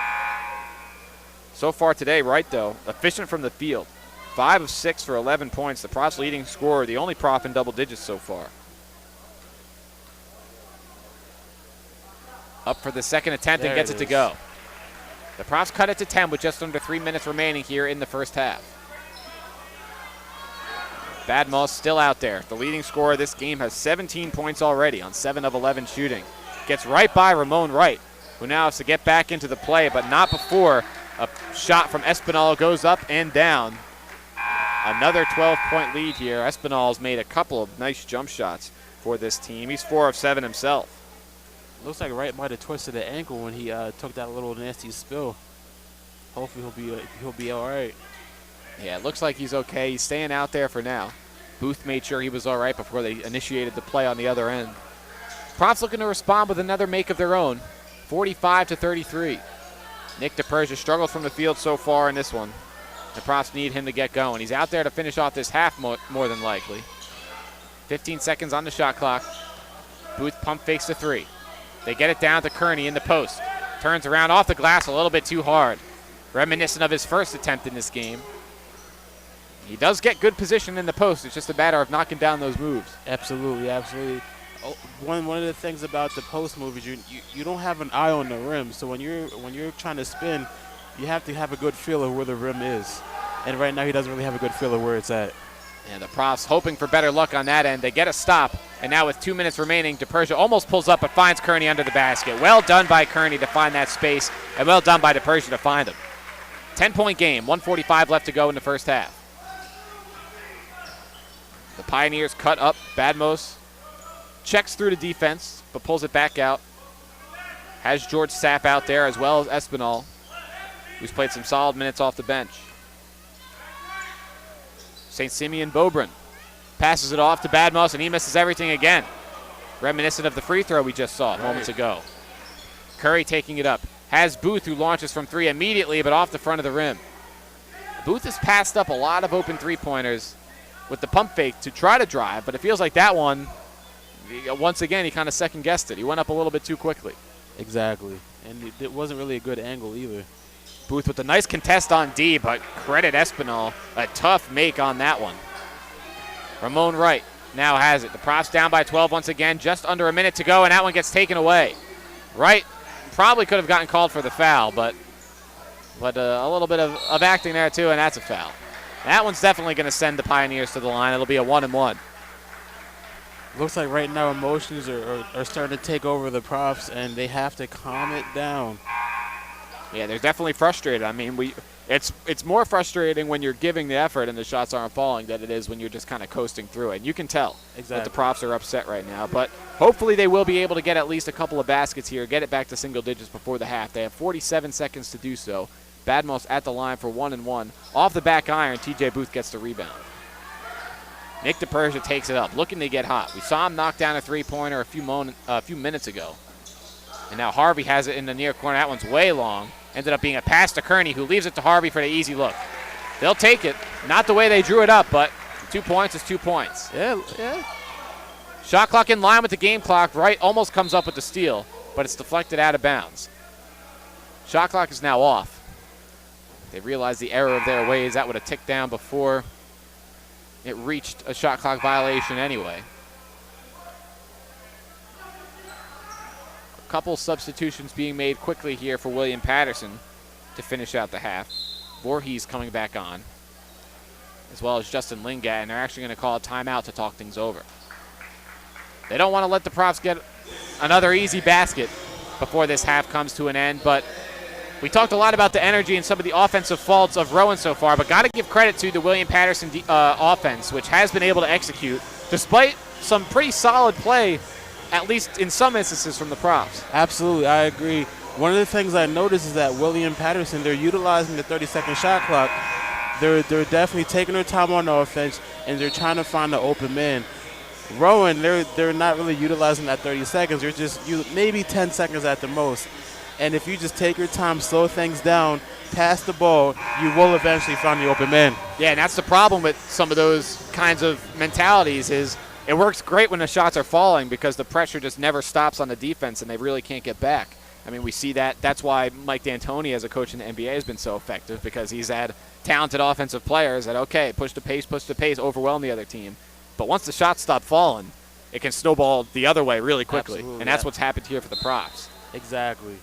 So far today, Wright, though, efficient from the field. 5 of 6 for 11 points. The Profs' leading scorer, the only Prof in double digits so far. Up for the second attempt and gets it to go. The Profs cut it to 10 with just under 3 minutes remaining here in the first half. Badmoss still out there. The leading scorer of this game has 17 points already on 7 of 11 shooting. Gets right by Ramon Wright, who now has to get back into the play, but not before a shot from Espinal goes up and down. Another 12-point lead here. Espinal's made a couple of nice jump shots for this team. He's 4 of 7 himself. Looks like Wright might have twisted the ankle when he took that little nasty spill. Hopefully he'll be all right. Yeah, it looks like he's okay. He's staying out there for now. Booth made sure he was all right before they initiated the play on the other end. Profs looking to respond with another make of their own, 45-33. Nick DePersia struggled from the field so far in this one. The Profs need him to get going. He's out there to finish off this half more than likely. 15 seconds on the shot clock. Booth pump fakes the three. They get it down to Kearney in the post. Turns around off the glass a little bit too hard. Reminiscent of his first attempt in this game. He does get good position in the post. It's just a matter of knocking down those moves. Absolutely. Oh, one of the things about the post move is you don't have an eye on the rim. So when you're trying to spin, you have to have a good feel of where the rim is. And right now he doesn't really have a good feel of where it's at. And the Profs hoping for better luck on that end. They get a stop, and now with 2 minutes remaining, DePersia almost pulls up but finds Kearney under the basket. Well done by Kearney to find that space, and well done by DePersia to find him. 10-point game, 1:45 left to go in the first half. The Pioneers cut up. Badmoss checks through the defense, but pulls it back out. Has George Sapp out there as well as Espinal, who's played some solid minutes off the bench. St. Simeon Bobrin passes it off to Badmoss, and he misses everything again. Reminiscent of the free throw we just saw moments ago. Curry taking it up. Has Booth, who launches from three immediately, but off the front of the rim. Booth has passed up a lot of open three-pointers with the pump fake to try to drive, but it feels like that one Once again, he kind of second-guessed it. He went up a little bit too quickly. Exactly. And it wasn't really a good angle either. Booth with a nice contest on D, but credit Espinal. A tough make on that one. Ramon Wright now has it. The Profs down by 12 once again, just under a minute to go, and that one gets taken away. Wright probably could have gotten called for the foul, but a little bit of acting there too, and that's a foul. That one's definitely going to send the Pioneers to the line. It'll be a 1-and-1. Looks like right now emotions are starting to take over the Profs, and they have to calm it down. Yeah, they're definitely frustrated. I mean, it's more frustrating when you're giving the effort and the shots aren't falling than it is when you're just kind of coasting through it. And you can tell that the Profs are upset right now. But hopefully they will be able to get at least a couple of baskets here, get it back to single digits before the half. They have 47 seconds to do so. Badmos at the line for 1-and-1. Off the back iron, TJ Booth gets the rebound. Nick DePersia takes it up, looking to get hot. We saw him knock down a three-pointer a few minutes ago. And now Harvey has it in the near corner. That one's way long. Ended up being a pass to Kearney, who leaves it to Harvey for the easy look. They'll take it. Not the way they drew it up, but 2 points is 2 points. Yeah. Shot clock in line with the game clock. Wright almost comes up with the steal, but it's deflected out of bounds. Shot clock is now off. They realized the error of their ways. That would have ticked down before it reached a shot clock violation anyway. A couple substitutions being made quickly here for William Patterson to finish out the half. Voorhees coming back on, as well as Justin Lingat, and they're actually going to call a timeout to talk things over. They don't want to let the Profs get another easy basket before this half comes to an end, but we talked a lot about the energy and some of the offensive faults of Rowan so far, but got to give credit to the William Patterson offense, which has been able to execute despite some pretty solid play, at least in some instances, from the Profs. Absolutely, I agree. One of the things I noticed is that William Patterson, they're utilizing the 30-second shot clock. They're definitely taking their time on offense, and they're trying to find the open man. Rowan, they're not really utilizing that 30 seconds. They're just maybe 10 seconds at the most. And if you just take your time, slow things down, pass the ball, you will eventually find the open man. Yeah, and that's the problem with some of those kinds of mentalities is it works great when the shots are falling because the pressure just never stops on the defense and they really can't get back. I mean, we see that. That's why Mike D'Antoni as a coach in the NBA has been so effective because he's had talented offensive players that, okay, push the pace, overwhelm the other team. But once the shots stop falling, it can snowball the other way really quickly. Absolutely, and that's what's happened here for the Profs. Exactly.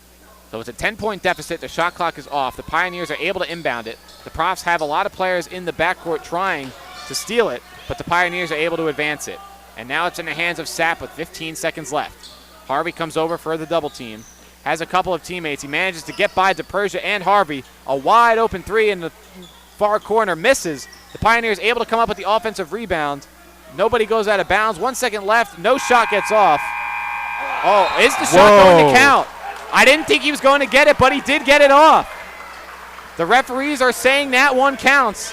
So it's a 10-point deficit. The shot clock is off. The Pioneers are able to inbound it. The Profs have a lot of players in the backcourt trying to steal it, but the Pioneers are able to advance it. And now it's in the hands of Sapp with 15 seconds left. Harvey comes over for the double team. Has a couple of teammates. He manages to get by DePersia and Harvey. A wide open three in the far corner misses. The Pioneers able to come up with the offensive rebound. Nobody goes out of bounds. 1 second left. No shot gets off. Oh, is the shot going to count? I didn't think he was going to get it, but he did get it off. The referees are saying that one counts.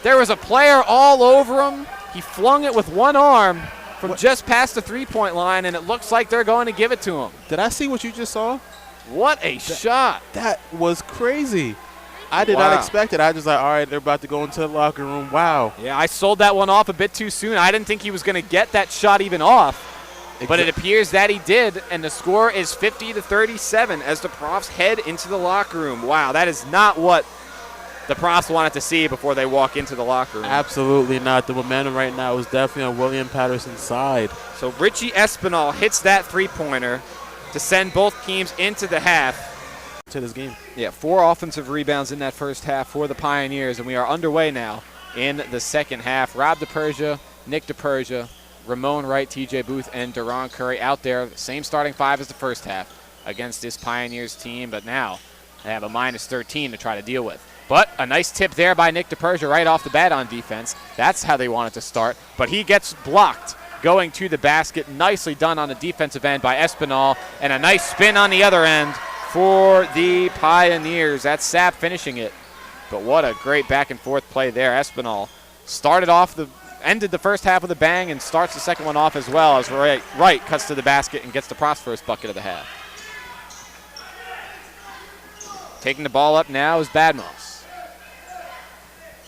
There was a player all over him. He flung it with one arm from just past the three-point line, and it looks like they're going to give it to him. Did I see what you just saw? What a shot. That was crazy. I did not expect it. I just like, all right, they're about to go into the locker room. Wow. Yeah, I sold that one off a bit too soon. I didn't think he was going to get that shot even off. But it appears that he did, and the score is 50-37 as the Profs head into the locker room. Wow, that is not what the Profs wanted to see before they walk into the locker room. Absolutely not. The momentum right now is definitely on William Patterson's side. So Richie Espinal hits that three-pointer to send both teams into the half. To this game. Yeah, 4 offensive rebounds in that first half for the Pioneers, and we are underway now in the second half. Rob DePersia, Nick DePersia, Ramon Wright, TJ Booth, and Deron Curry out there. Same starting 5 as the first half against this Pioneers team, but now they have a minus 13 to try to deal with. But a nice tip there by Nick DePersia right off the bat on defense. That's how they wanted to start, but he gets blocked going to the basket. Nicely done on the defensive end by Espinal, and a nice spin on the other end for the Pioneers. That's Sapp finishing it. But what a great back and forth play there. Espinal ended the first half with a bang and starts the second one off as well as Wright cuts to the basket and gets the Profs' first bucket of the half. Taking the ball up now is Badmos.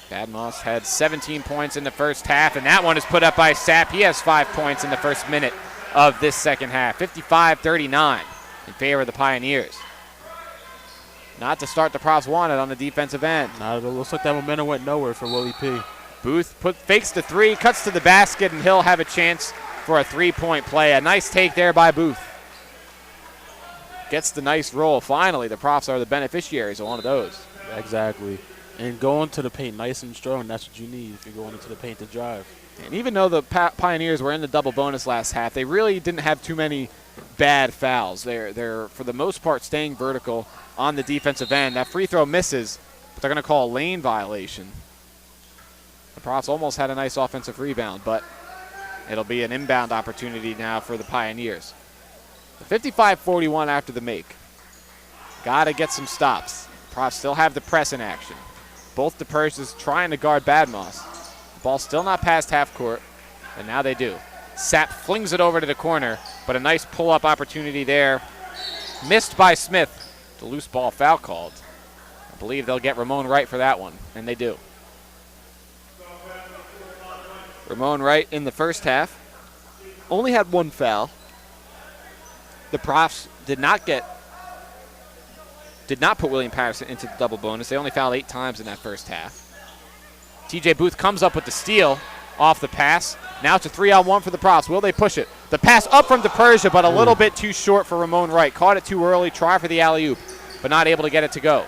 Badmos had 17 points in the first half, and that one is put up by Sapp. He has 5 points in the first minute of this second half. 55-39 in favor of the Pioneers. Not to start the Profs wanted on the defensive end. Now it looks like that momentum went nowhere for Willie P. Booth fakes the three, cuts to the basket, and he'll have a chance for a three-point play. A nice take there by Booth. Gets the nice roll. Finally, the Profs are the beneficiaries of one of those. Exactly. And going to the paint nice and strong, that's what you need if you're going into the paint to drive. And even though the Pioneers were in the double bonus last half, they really didn't have too many bad fouls. They're for the most part, staying vertical on the defensive end. That free throw misses, but they're going to call a lane violation. The Profs almost had a nice offensive rebound, but it'll be an inbound opportunity now for the Pioneers. 55-41 after the make. Got to get some stops. Profs still have the press in action. Both DePerges trying to guard Badmoss. The ball still not past half court, and now they do. Sapp flings it over to the corner, but a nice pull-up opportunity there. Missed by Smith. The loose ball foul called. I believe they'll get Ramon Wright for that one, and they do. Ramon Wright in the first half only had one foul. The Profs did not put William Patterson into the double bonus. They only fouled 8 times in that first half. TJ Booth comes up with the steal off the pass. Now it's a 3-on-1 for the Profs. Will they push it? The pass up from DePersia, but a little bit too short for Ramon Wright. Caught it too early, try for the alley-oop, but not able to get it to go.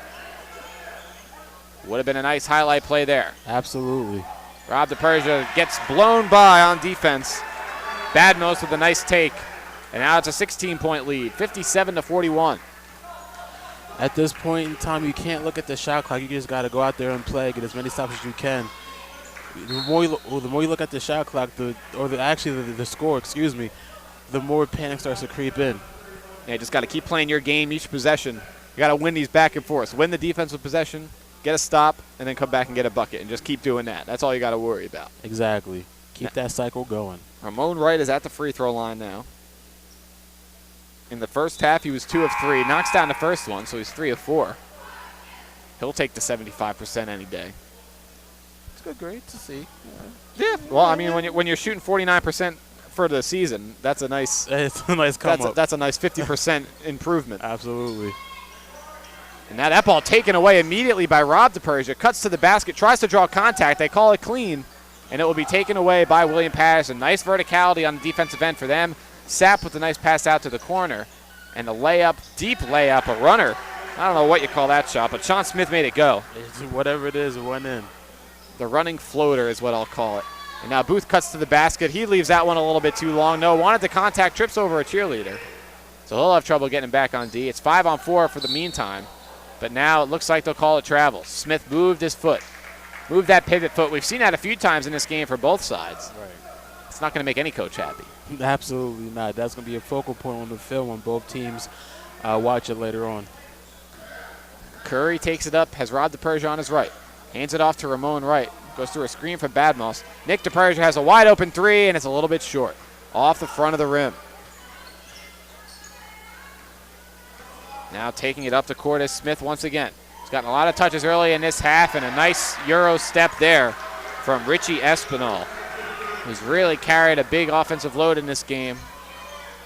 Would have been a nice highlight play there. Absolutely. Rob DePersia gets blown by on defense. Badmoss with a nice take. And now it's a 16-point lead, 57-41. At this point in time, you can't look at the shot clock. You just got to go out there and play, get as many stops as you can. The more you look at the shot clock, the score, the more panic starts to creep in. Yeah, just got to keep playing your game each possession. You got to win these back and forth. Win the defensive possession, get a stop, and then come back and get a bucket, and just keep doing that. That's all you got to worry about. Exactly. Keep that cycle going. Ramon Wright is at the free throw line now. In the first half, he was 2 of 3. Knocks down the first one, so he's 3 of 4. He'll take the 75% any day. It's good grade to see. Yeah. Well, I mean, when you're shooting 49% for the season, that's a nice. It's a nice come up. That's a nice 50% improvement. Absolutely. And now that ball taken away immediately by Rob DePersia. Cuts to the basket, tries to draw contact. They call it clean, and it will be taken away by William Patterson. Nice verticality on the defensive end for them. Sapp with a nice pass out to the corner. And the layup, deep layup, a runner. I don't know what you call that shot, but Sean Smith made it go. Whatever it is, it went in. The running floater is what I'll call it. And now Booth cuts to the basket. He leaves that one a little bit too long. No, wanted to contact, trips over a cheerleader. So he'll have trouble getting back on D. It's 5-on-4 for the meantime. But now it looks like they'll call it travel. Smith moved his foot. Moved that pivot foot. We've seen that a few times in this game for both sides. Right. It's not going to make any coach happy. Absolutely not. That's going to be a focal point on the film when both teams watch it later on. Curry takes it up, has Rod DePersia on his right. Hands it off to Ramon Wright. Goes through a screen from Badmoss. Nick DePersia has a wide open three, and it's a little bit short. Off the front of the rim. Now taking it up to court is Smith once again. He's gotten a lot of touches early in this half, and a nice Euro step there from Richie Espinal, who's really carried a big offensive load in this game.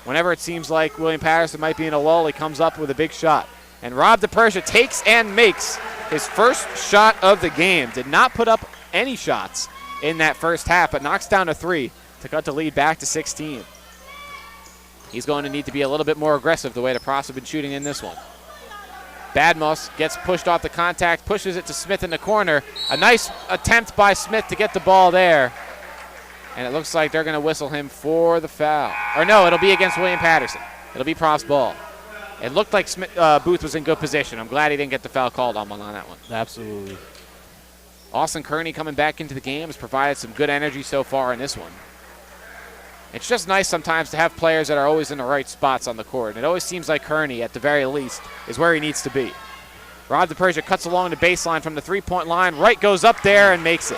Whenever it seems like William Patterson might be in a lull, he comes up with a big shot. And Rob DePersia takes and makes his first shot of the game. Did not put up any shots in that first half, but knocks down a 3 to cut the lead back to 16. He's going to need to be a little bit more aggressive the way the Profs have been shooting in this one. Badmoss gets pushed off the contact, pushes it to Smith in the corner. A nice attempt by Smith to get the ball there. And it looks like they're going to whistle him for the foul. Or no, it'll be against William Patterson. It'll be Profs ball. It looked like Booth was in good position. I'm glad he didn't get the foul called on that one. Absolutely. Austin Kearney coming back into the game has provided some good energy so far in this one. It's just nice sometimes to have players that are always in the right spots on the court. And it always seems like Kearney, at the very least, is where he needs to be. Rob DePersia cuts along the baseline from the three-point line. Wright goes up there and makes it.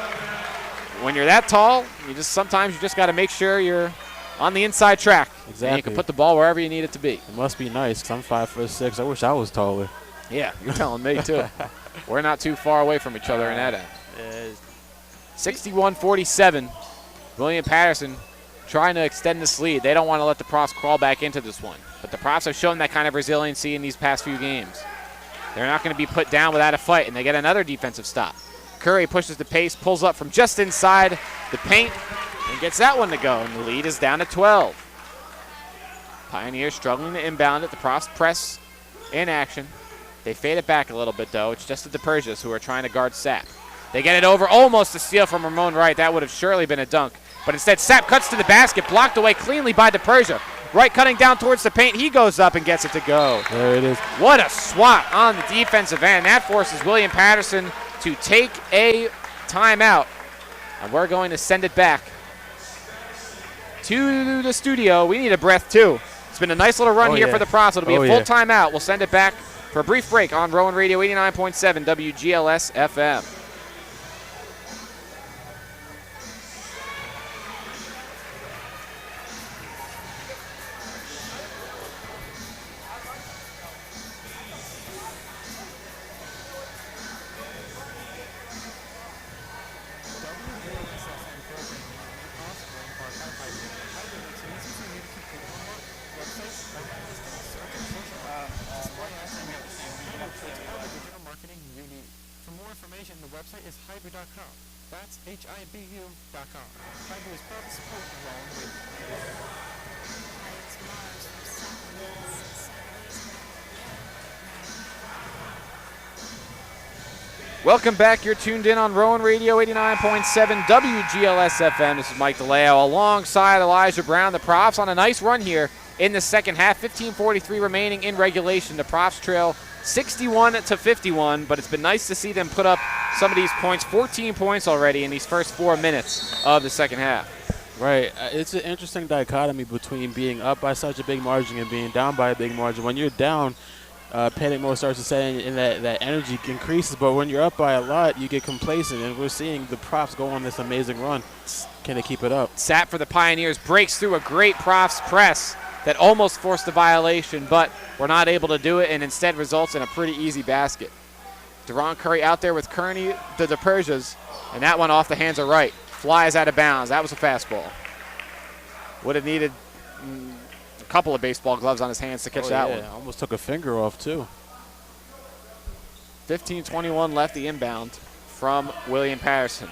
When you're that tall, sometimes you just got to make sure you're on the inside track. Exactly. And you can put the ball wherever you need it to be. It must be nice because I'm 5'6". I wish I was taller. Yeah, you're telling me too. We're not too far away from each other in that end. 61-47. William Patterson trying to extend this lead. They don't want to let the Profs crawl back into this one. But the Profs have shown that kind of resiliency in these past few games. They're not going to be put down without a fight, and they get another defensive stop. Curry pushes the pace, pulls up from just inside the paint, and gets that one to go, and the lead is down to 12. Pioneers struggling to inbound it. The Profs press in action. They fade it back a little bit, though. It's just the DePerjas who are trying to guard Sapp. They get it over, almost a steal from Ramon Wright. That would have surely been a dunk. But instead, Sapp cuts to the basket, blocked away cleanly by DePerja. Wright cutting down towards the paint. He goes up and gets it to go. There it is. What a swat on the defensive end. That forces William Patterson to take a timeout. And we're going to send it back to the studio. We need a breath, too. It's been a nice little run here for the Profs. It'll be a full timeout. We'll send it back for a brief break on Rowan Radio 89.7 WGLS FM. That's HIBU.com. Hibu is proud to support Rowan Radio. Welcome back. You're tuned in on Rowan Radio 89.7 WGLS FM. This is Mike DeLeo alongside Elijah Brown. The Profs on a nice run here in the second half. 15:43 remaining in regulation. The Profs trail 61-51, but it's been nice to see them put up some of these points. 14 points already in these first 4 minutes of the second half. Right. It's an interesting dichotomy between being up by such a big margin and being down by a big margin. When you're down, panic mode starts to set in, and that energy increases. But when you're up by a lot, you get complacent, and we're seeing the Profs go on this amazing run. Can they keep it up? Sapp for the Pioneers breaks through a great Profs press that almost forced a violation, but we're not able to do it, and instead results in a pretty easy basket. Deron Curry out there with Kearney, the Persias, and that one off the hands of Wright. Flies out of bounds. That was a fastball. Would have needed a couple of baseball gloves on his hands to catch that one. Almost took a finger off, too. 15:21 left the inbound from William Patterson.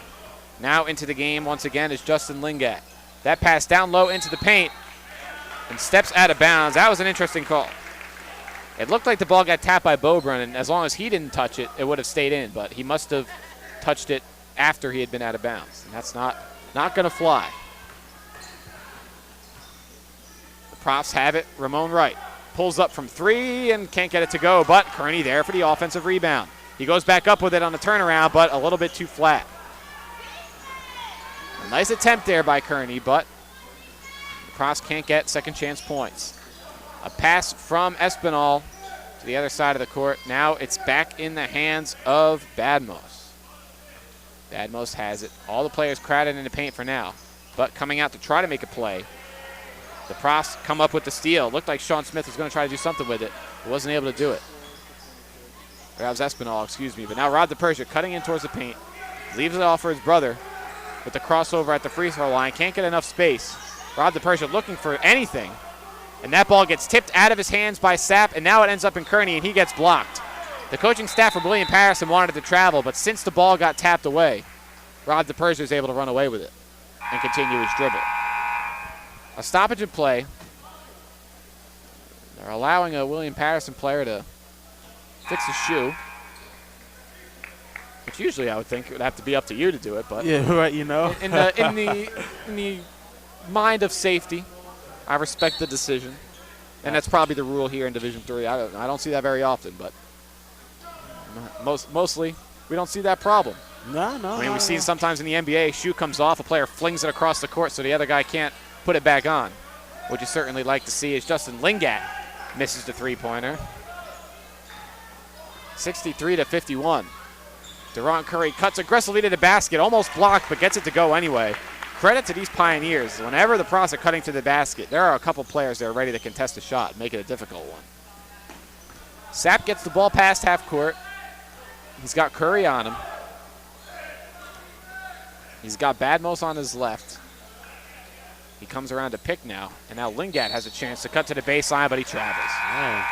Now into the game once again is Justin Lingat. That pass down low into the paint and steps out of bounds. That was an interesting call. It looked like the ball got tapped by Bobrun, and as long as he didn't touch it, it would have stayed in, but he must have touched it after he had been out of bounds, and that's not going to fly. The Profs have it. Ramon Wright pulls up from three and can't get it to go, but Kearney there for the offensive rebound. He goes back up with it on the turnaround, but a little bit too flat. A nice attempt there by Kearney, but the Profs can't get second chance points. A pass from Espinal to the other side of the court. Now it's back in the hands of Badmos. Badmos has it. All the players crowded in the paint for now, but coming out to try to make a play. The Profs come up with the steal. Looked like Sean Smith was going to try to do something with it, but wasn't able to do it. Or that was Espinal, excuse me. But now Rod DePersia cutting in towards the paint. Leaves it off for his brother with the crossover at the free throw line. Can't get enough space. Rod DePersia looking for anything. And that ball gets tipped out of his hands by Sapp, and now it ends up in Kearney, and he gets blocked. The coaching staff for William Patterson wanted to travel, but since the ball got tapped away, Rod DePersia was able to run away with it and continue his dribble. A stoppage in play. They're allowing a William Patterson player to fix his shoe, which usually I would think it would have to be up to you to do it, but yeah, right. You know, in the mind of safety, I respect the decision, and that's probably the rule here in Division III. I don't see that very often, but mostly we don't see that problem. No. I mean, we see sometimes in the NBA, shoe comes off, a player flings it across the court so the other guy can't put it back on. What you certainly like to see is Justin Lingat misses the three-pointer. 63-51. Deron Curry cuts aggressively to the basket, almost blocked, but gets it to go anyway. Credit to these Pioneers. Whenever the Profs are cutting to the basket, there are a couple players that are ready to contest a shot and make it a difficult one. Sapp gets the ball past half court. He's got Curry on him. He's got Badmos on his left. He comes around to pick now, and now Lingat has a chance to cut to the baseline, but he travels. Man.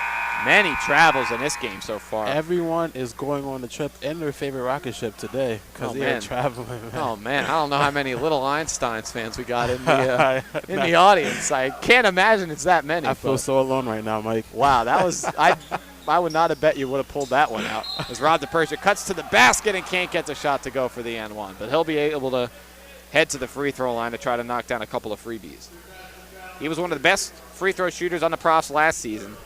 Many travels in this game so far. Everyone is going on the trip in their favorite rocket ship today because they are traveling. Man. Oh, man. I don't know how many little Einsteins fans we got in the in the audience. I can't imagine it's that many. I feel so alone right now, Mike. Wow, that was – I would not have bet you would have pulled that one out. As Rob DePersia cuts to the basket and can't get the shot to go for the and one. But he'll be able to head to the free throw line to try to knock down a couple of freebies. He was one of the best free throw shooters on the Profs last season.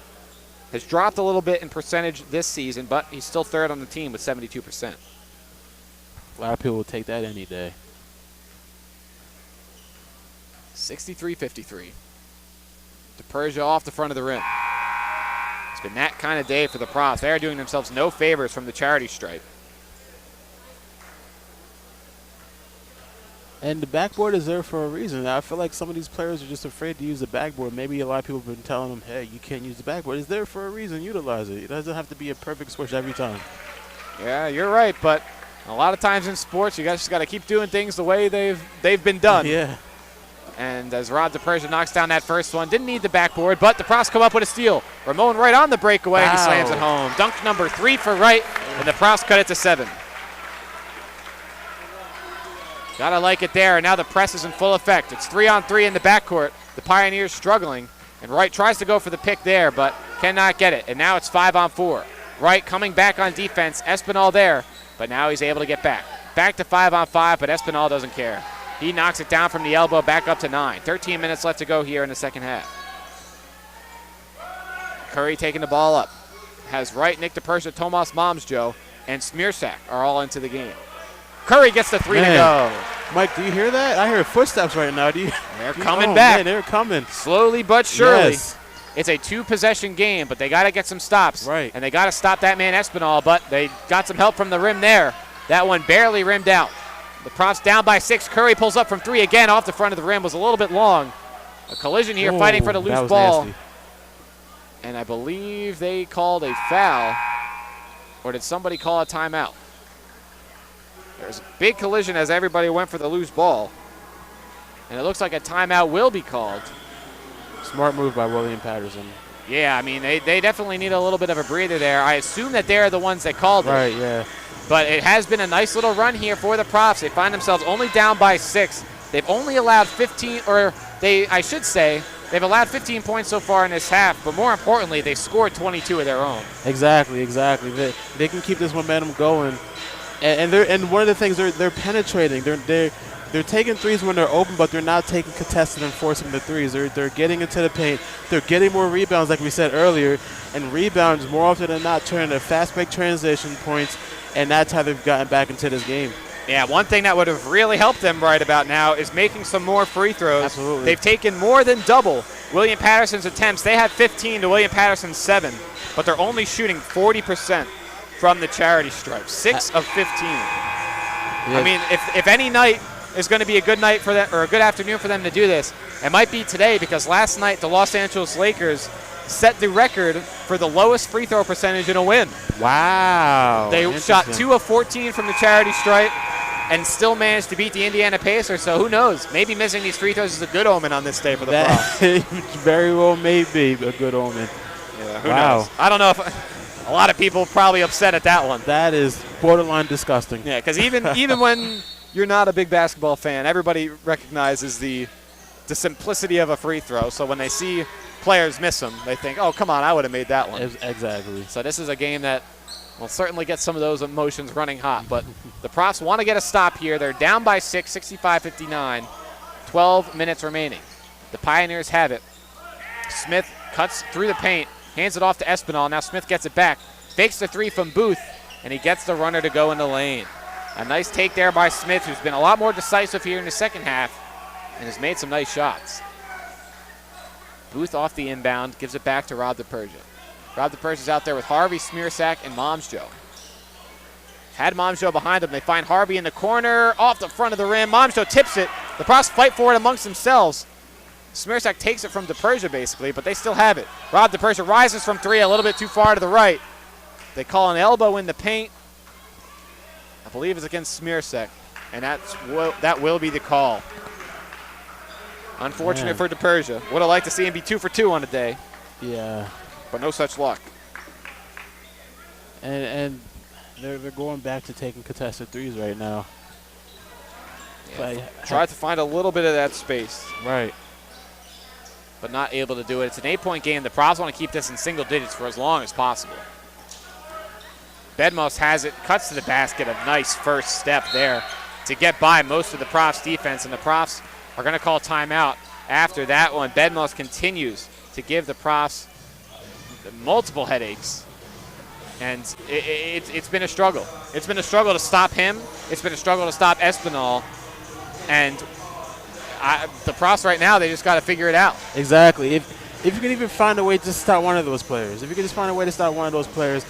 Has dropped a little bit in percentage this season, but he's still third on the team with 72%. A lot of people will take that any day. 63-53. DePersia off the front of the rim. It's been that kind of day for the Profs. They're doing themselves no favors from the charity stripe. And the backboard is there for a reason. I feel like some of these players are just afraid to use the backboard. Maybe a lot of people have been telling them, hey, you can't use the backboard. It's there for a reason. Utilize it. It doesn't have to be a perfect switch every time. Yeah, you're right, but a lot of times in sports, you guys just got to keep doing things the way they've been done. Yeah. And as Rod DePersia knocks down that first one, didn't need the backboard, but the Profs come up with a steal. Ramon right on the breakaway, and he slams it home. Dunk number 3 for Wright, and the Profs cut it to 7. Gotta like it there, and now the press is in full effect. It's 3-on-3 in the backcourt. The Pioneers struggling, and Wright tries to go for the pick there, but cannot get it. And now it's 5-on-4. Wright coming back on defense. Espinal there, but now he's able to get back. Back to 5-on-5, but Espinal doesn't care. He knocks it down from the elbow, back up to 9. 13 minutes left to go here in the second half. Curry taking the ball up. Has Wright, Nick DePersia, Tomas Momsjo, and Smearsack are all into the game. Curry gets the 3 to go. Mike, do you hear that? I hear footsteps right now. They're coming back. Man, they're coming. Slowly but surely. Yes. It's a 2-possession game, but they got to get some stops. Right. And they got to stop that man Espinal, but they got some help from the rim there. That one barely rimmed out. The Profs down by 6. Curry pulls up from 3 again off the front of the rim. Was a little bit long. A collision here, fighting for the loose ball. Nasty. And I believe they called a foul. Or did somebody call a timeout? There's a big collision as everybody went for the loose ball. And it looks like a timeout will be called. Smart move by William Patterson. Yeah, I mean, they definitely need a little bit of a breather there. I assume that they're the ones that called it. Right, yeah. But it has been a nice little run here for the Profs. They find themselves only down by 6. They've only allowed 15, or I should say, they've allowed 15 points so far in this half, but more importantly, they scored 22 of their own. Exactly. They can keep this momentum going. And one of the things they're penetrating. They're taking threes when they're open, but they're not taking contested and forcing the threes. They're getting into the paint. They're getting more rebounds, like we said earlier, and rebounds more often than not turn into fast break transition points, and that's how they've gotten back into this game. Yeah, one thing that would have really helped them right about now is making some more free throws. Absolutely. They've taken more than double William Patterson's attempts. They had 15 to William Patterson's 7, but they're only shooting 40% from the charity stripe. 6 of 15. Yeah. I mean, if any night is going to be a good night for them, or a good afternoon for them to do this, it might be today, because last night the Los Angeles Lakers set the record for the lowest free throw percentage in a win. Wow. They shot 2 of 14 from the charity stripe and still managed to beat the Indiana Pacers, so who knows? Maybe missing these free throws is a good omen on this day for the Profs. Very well may be a good omen. Yeah, who knows? I don't know if a lot of people probably upset at that one. That is borderline disgusting. Yeah, because even when you're not a big basketball fan, everybody recognizes the simplicity of a free throw. So when they see players miss them, they think, oh, come on, I would have made that one. Exactly. So this is a game that will certainly get some of those emotions running hot. But the Profs want to get a stop here. They're down by 6, 65-59, 12 minutes remaining. The Pioneers have it. Smith cuts through the paint, hands it off to Espinal. Now Smith gets it back, fakes the 3 from Booth, and he gets the runner to go in the lane. A nice take there by Smith, who's been a lot more decisive here in the second half and has made some nice shots. Booth off the inbound, gives it back to Rob DePersia. Rob DePersia's out there with Harvey, Smearsack, and Momsjo. Had Momsjo behind him. They find Harvey in the corner, off the front of the rim. Momsjo tips it. The Profs fight for it amongst themselves. Smearsack takes it from DePersia, basically, but they still have it. Rob DePersia rises from 3, a little bit too far to the right. They call an elbow in the paint. I believe it's against Smearsack, and that will be the call. Unfortunate for DePersia. Would have liked to see him be 2 for 2 on the day. Yeah. But no such luck. And they're going back to taking contested threes right now. Yeah. Tried to find a little bit of that space. Right. But not able to do it. It's an 8-point game. The Profs want to keep this in single digits for as long as possible. Bedmoss has it, cuts to the basket. A nice first step there to get by most of the Profs' defense. And the Profs are going to call timeout after that one. Bedmoss continues to give the Profs multiple headaches. And it's been a struggle. It's been a struggle to stop him. It's been a struggle to stop Espinal. And the Profs right now, they just got to figure it out. Exactly. If you can even find a way to stop one of those players, if you can just find a way to stop one of those players,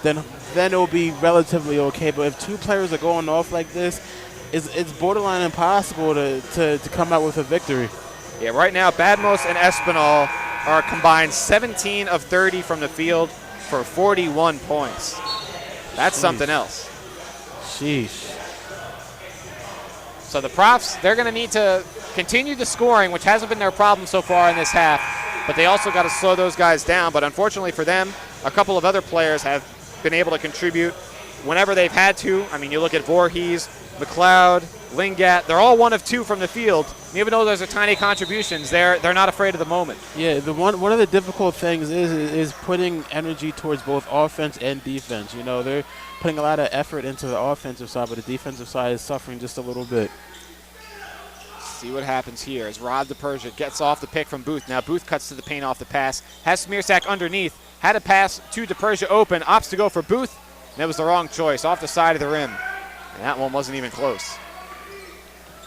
then it'll be relatively okay. But if 2 players are going off like this, it's borderline impossible to come out with a victory. Yeah, right now, Badmos and Espinal are combined 17 of 30 from the field for 41 points. That's something else. Sheesh. So the Profs, they're going to need to continue the scoring, which hasn't been their problem so far in this half, but they also got to slow those guys down. But unfortunately for them, a couple of other players have been able to contribute whenever they've had to. I mean, you look at Voorhees, McLeod, Lingat, they're all 1 of 2 from the field. And even though those are tiny contributions, they're not afraid of the moment. Yeah, one of the difficult things is putting energy towards both offense and defense. You know, they're putting a lot of effort into the offensive side, but the defensive side is suffering just a little bit. See what happens here as Rod DePersia gets off the pick from Booth. Now Booth cuts to the paint off the pass, has Smearsack underneath, had a pass to DePersia open, opts to go for Booth, and it was the wrong choice, off the side of the rim. And that one wasn't even close.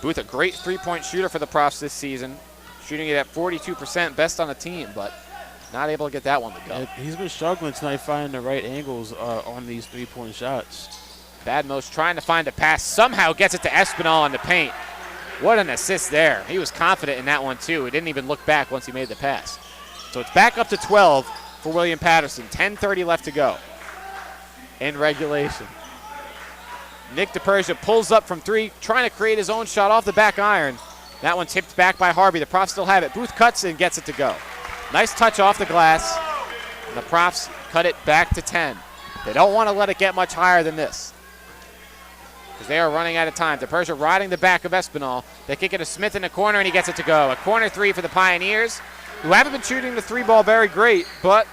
Booth, a great 3-point shooter for the Profs this season, shooting it at 42%, best on the team, but not able to get that one to go. He's been struggling tonight finding the right angles on these 3-point shots. Badmos trying to find a pass, somehow gets it to Espinal in the paint. What an assist there. He was confident in that one too. He didn't even look back once he made the pass. So it's back up to 12 for William Patterson. 10:30 left to go in regulation. Nick DePersia pulls up from 3, trying to create his own shot off the back iron. That one tipped back by Harvey. The Profs still have it. Booth cuts and gets it to go. Nice touch off the glass. And the Profs cut it back to 10. They don't want to let it get much higher than this, because they are running out of time. DePersia riding the back of Espinal. They kick it to Smith in the corner, and he gets it to go. A corner 3 for the Pioneers, who haven't been shooting the 3-ball very great, but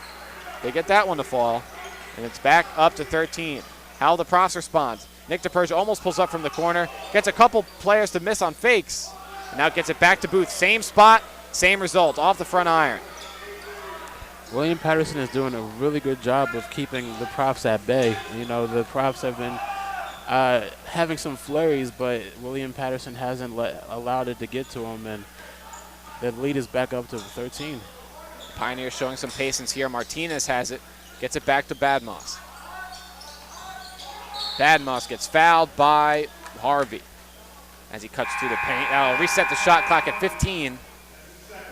they get that one to fall. And it's back up to 13. How the Profs responds. Nick DePersia almost pulls up from the corner, gets a couple players to miss on fakes, and now gets it back to Booth. Same spot, same result, off the front iron. William Patterson is doing a really good job of keeping the Profs at bay. You know, the Profs have been having some flurries, but William Patterson hasn't allowed it to get to him, and the lead is back up to 13. Pioneers showing some patience here. Martinez has it, gets it back to Badmos. Badmos gets fouled by Harvey as he cuts through the paint. That'll reset the shot clock at 15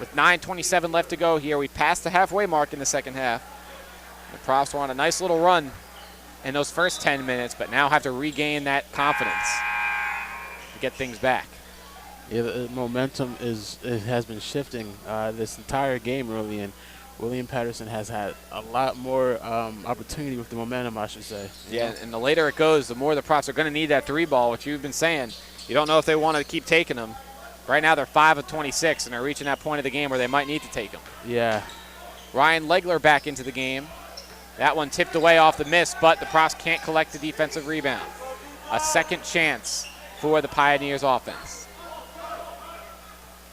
with 9:27 left to go here. We passed the halfway mark in the second half. The Profs were on a nice little run in those first 10 minutes, but now have to regain that confidence and get things back. Yeah, the momentum has been shifting this entire game, really, and William Patterson has had a lot more opportunity with the momentum, I should say. Yeah, and the later it goes, the more the Profs are going to need that 3-ball, which you've been saying. You don't know if they want to keep taking them. Right now they're 5 of 26, and they're reaching that point of the game where they might need to take them. Yeah. Ryan Legler back into the game. That one tipped away off the miss, but the Profs can't collect the defensive rebound. A second chance for the Pioneers offense.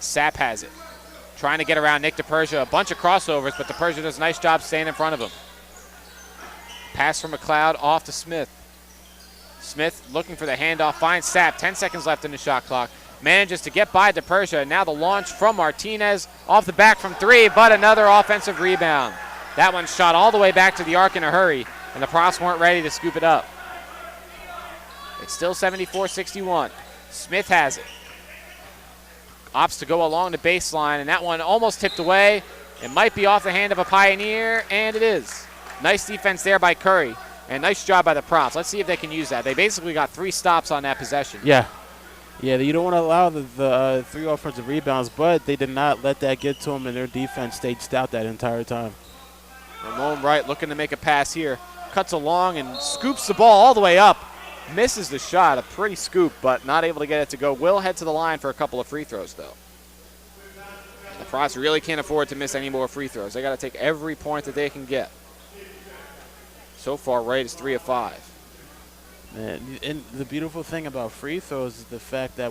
Sapp has it. Trying to get around Nick DePersia. A bunch of crossovers, but DePersia does a nice job staying in front of him. Pass from McLeod off to Smith. Smith looking for the handoff, finds Sapp. 10 seconds left in the shot clock. Manages to get by DePersia, and now the launch from Martinez off the back from 3, but another offensive rebound. That one shot all the way back to the arc in a hurry, and the Profs weren't ready to scoop it up. It's still 74-61. Smith has it. Opts to go along the baseline, and that one almost tipped away. It might be off the hand of a Pioneer, and it is. Nice defense there by Curry, and nice job by the Profs. Let's see if they can use that. They basically got 3 stops on that possession. Yeah. Yeah, you don't want to allow the 3 offensive rebounds, but they did not let that get to them, and their defense stayed stout that entire time. Ramon Wright looking to make a pass here. Cuts along and scoops the ball all the way up. Misses the shot, a pretty scoop, but not able to get it to go. Will head to the line for a couple of free throws, though. The Profs really can't afford to miss any more free throws. They got to take every point that they can get. So far, Wright is 3 of 5. Man, and the beautiful thing about free throws is the fact that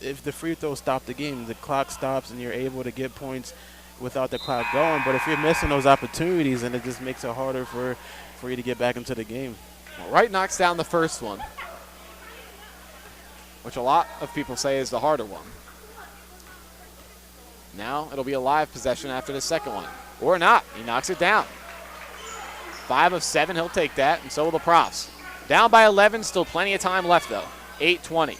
if the free throws stop the game, the clock stops and you're able to get points without the clock going. But if you're missing those opportunities, then it just makes it harder for you to get back into the game. Well, Wright knocks down the first one, which a lot of people say is the harder one. Now it'll be a live possession after the second one. Or not. He knocks it down. 5 of 7, he'll take that, and so will the Profs. Down by 11, still plenty of time left, though. 8:20.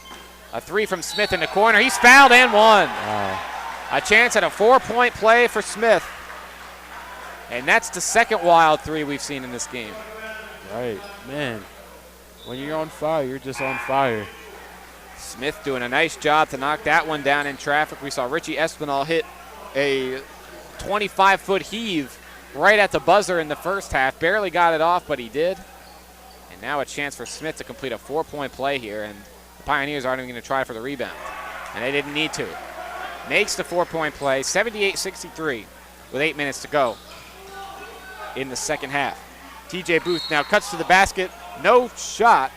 A 3 from Smith in the corner. He's fouled and one. Wow. A chance at a 4-point play for Smith. And that's the second wild 3 we've seen in this game. Right. Man, when you're on fire, you're just on fire. Smith doing a nice job to knock that one down in traffic. We saw Richie Espinal hit a 25-foot heave right at the buzzer in the first half. Barely got it off, but he did. And now a chance for Smith to complete a 4-point play here, and the Pioneers aren't even going to try for the rebound. And they didn't need to. Makes the 4-point play, 78-63 with 8 minutes to go in the second half. TJ Booth now cuts to the basket. No shot.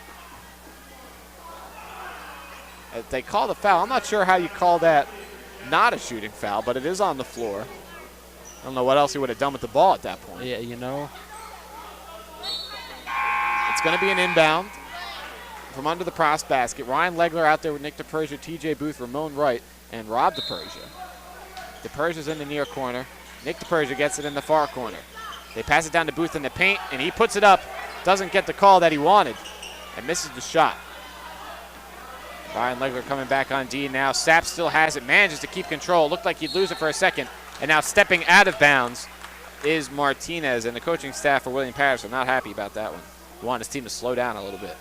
They call the foul. I'm not sure how you call that not a shooting foul, but it is on the floor. I don't know what else he would have done with the ball at that point. Yeah, you know. It's going to be an inbound from under the Profs basket. Ryan Legler out there with Nick DePersia, TJ Booth, Ramon Wright, and Rob DePersia. DePersia's in the near corner. Nick DePersia gets it in the far corner. They pass it down to Booth in the paint, and he puts it up. Doesn't get the call that he wanted and misses the shot. Ryan Legler coming back on D now. Sapp still has it, manages to keep control. Looked like he'd lose it for a second. And now stepping out of bounds is Martinez, and the coaching staff for William Patterson not happy about that one. He wanted his team to slow down a little bit.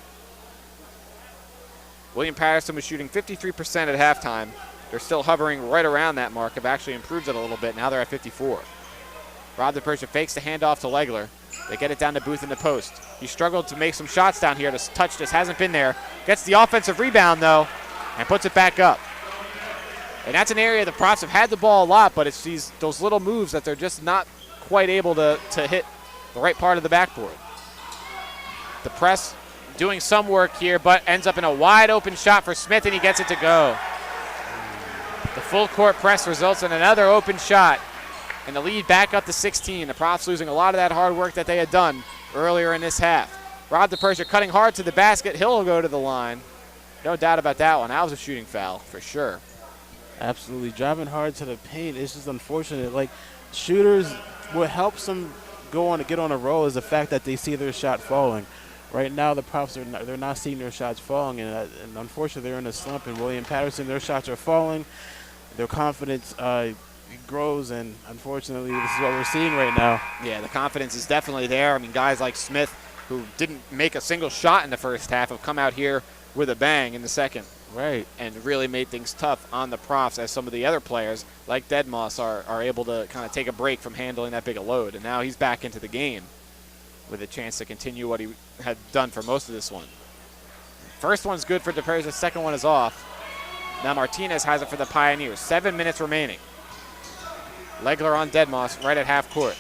William Patterson was shooting 53% at halftime. They're still hovering right around that mark. Have actually improved it a little bit. Now they're at 54. Rob DePersia fakes the handoff to Legler. They get it down to Booth in the post. He struggled to make some shots down here. The touch just hasn't been there. Gets the offensive rebound, though, and puts it back up. And that's an area the Profs have had the ball a lot, but it's those little moves that they're just not quite able to hit the right part of the backboard. The press doing some work here, but ends up in a wide open shot for Smith, and he gets it to go. The full court press results in another open shot, and the lead back up to 16. The Profs losing a lot of that hard work that they had done earlier in this half. Rob DePersia cutting hard to the basket. He'll go to the line. No doubt about that one. That was a shooting foul for sure. Absolutely. Driving hard to the paint. It's just unfortunate. Like, shooters, what helps them get on a roll is the fact that they see their shot falling. Right now, the Profs they're not seeing their shots falling, and unfortunately, they're in a slump. And William Patterson, their shots are falling. Their confidence grows, and unfortunately, this is what we're seeing right now. Yeah, the confidence is definitely there. I mean, guys like Smith, who didn't make a single shot in the first half, have come out here with a bang in the second. Right. And really made things tough on the Profs, as some of the other players, like Deadmoss, are able to kind of take a break from handling that big a load. And now he's back into the game with a chance to continue what he had done for most of this one. First one's good for DePersia. The second one is off. Now Martinez has it for the Pioneers. 7 minutes remaining. Legler on Deadmoss right at half court.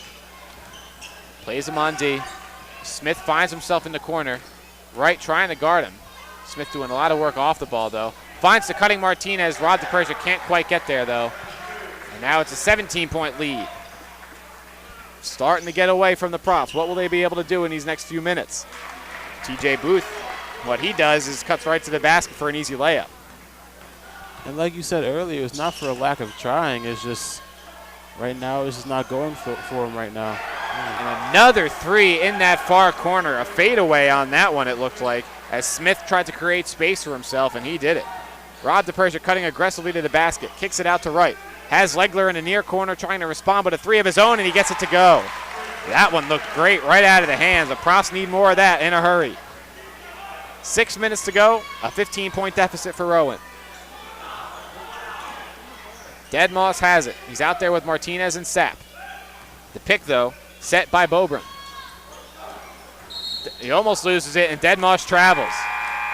Plays him on D. Smith finds himself in the corner. Wright trying to guard him. Smith doing a lot of work off the ball, though. Finds the cutting Martinez. Rob DePersia can't quite get there, though. And now it's a 17-point lead. Starting to get away from the Profs. What will they be able to do in these next few minutes? TJ Booth, what he does is cuts right to the basket for an easy layup. And like you said earlier, it's not for a lack of trying. It's just right now it's just not going for him right now. And another 3 in that far corner. A fadeaway on that one, it looked like, as Smith tried to create space for himself, and he did it. Rob DePersia cutting aggressively to the basket. Kicks it out to Wright. Has Legler in the near corner trying to respond, but a 3 of his own, and he gets it to go. That one looked great right out of the hands. The Profs need more of that in a hurry. 6 minutes to go. A 15-point deficit for Rowan. Dead Moss has it. He's out there with Martinez and Sapp. The pick, though, set by Bobrum. He almost loses it, and Dead Moss travels.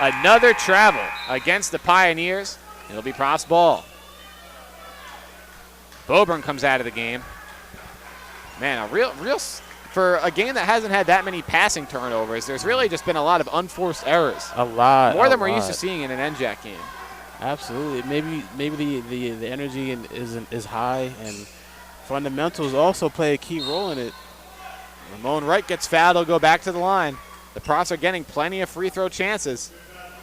Another travel against the Pioneers. It'll be Prof's ball. Bobrum comes out of the game. Man, for a game that hasn't had that many passing turnovers, there's really just been a lot of unforced errors. A lot. More than we're used to seeing in an NJAC game. Absolutely. Maybe the energy is high, and fundamentals also play a key role in it. Ramon Wright gets fouled. He'll go back to the line. The Profs are getting plenty of free throw chances,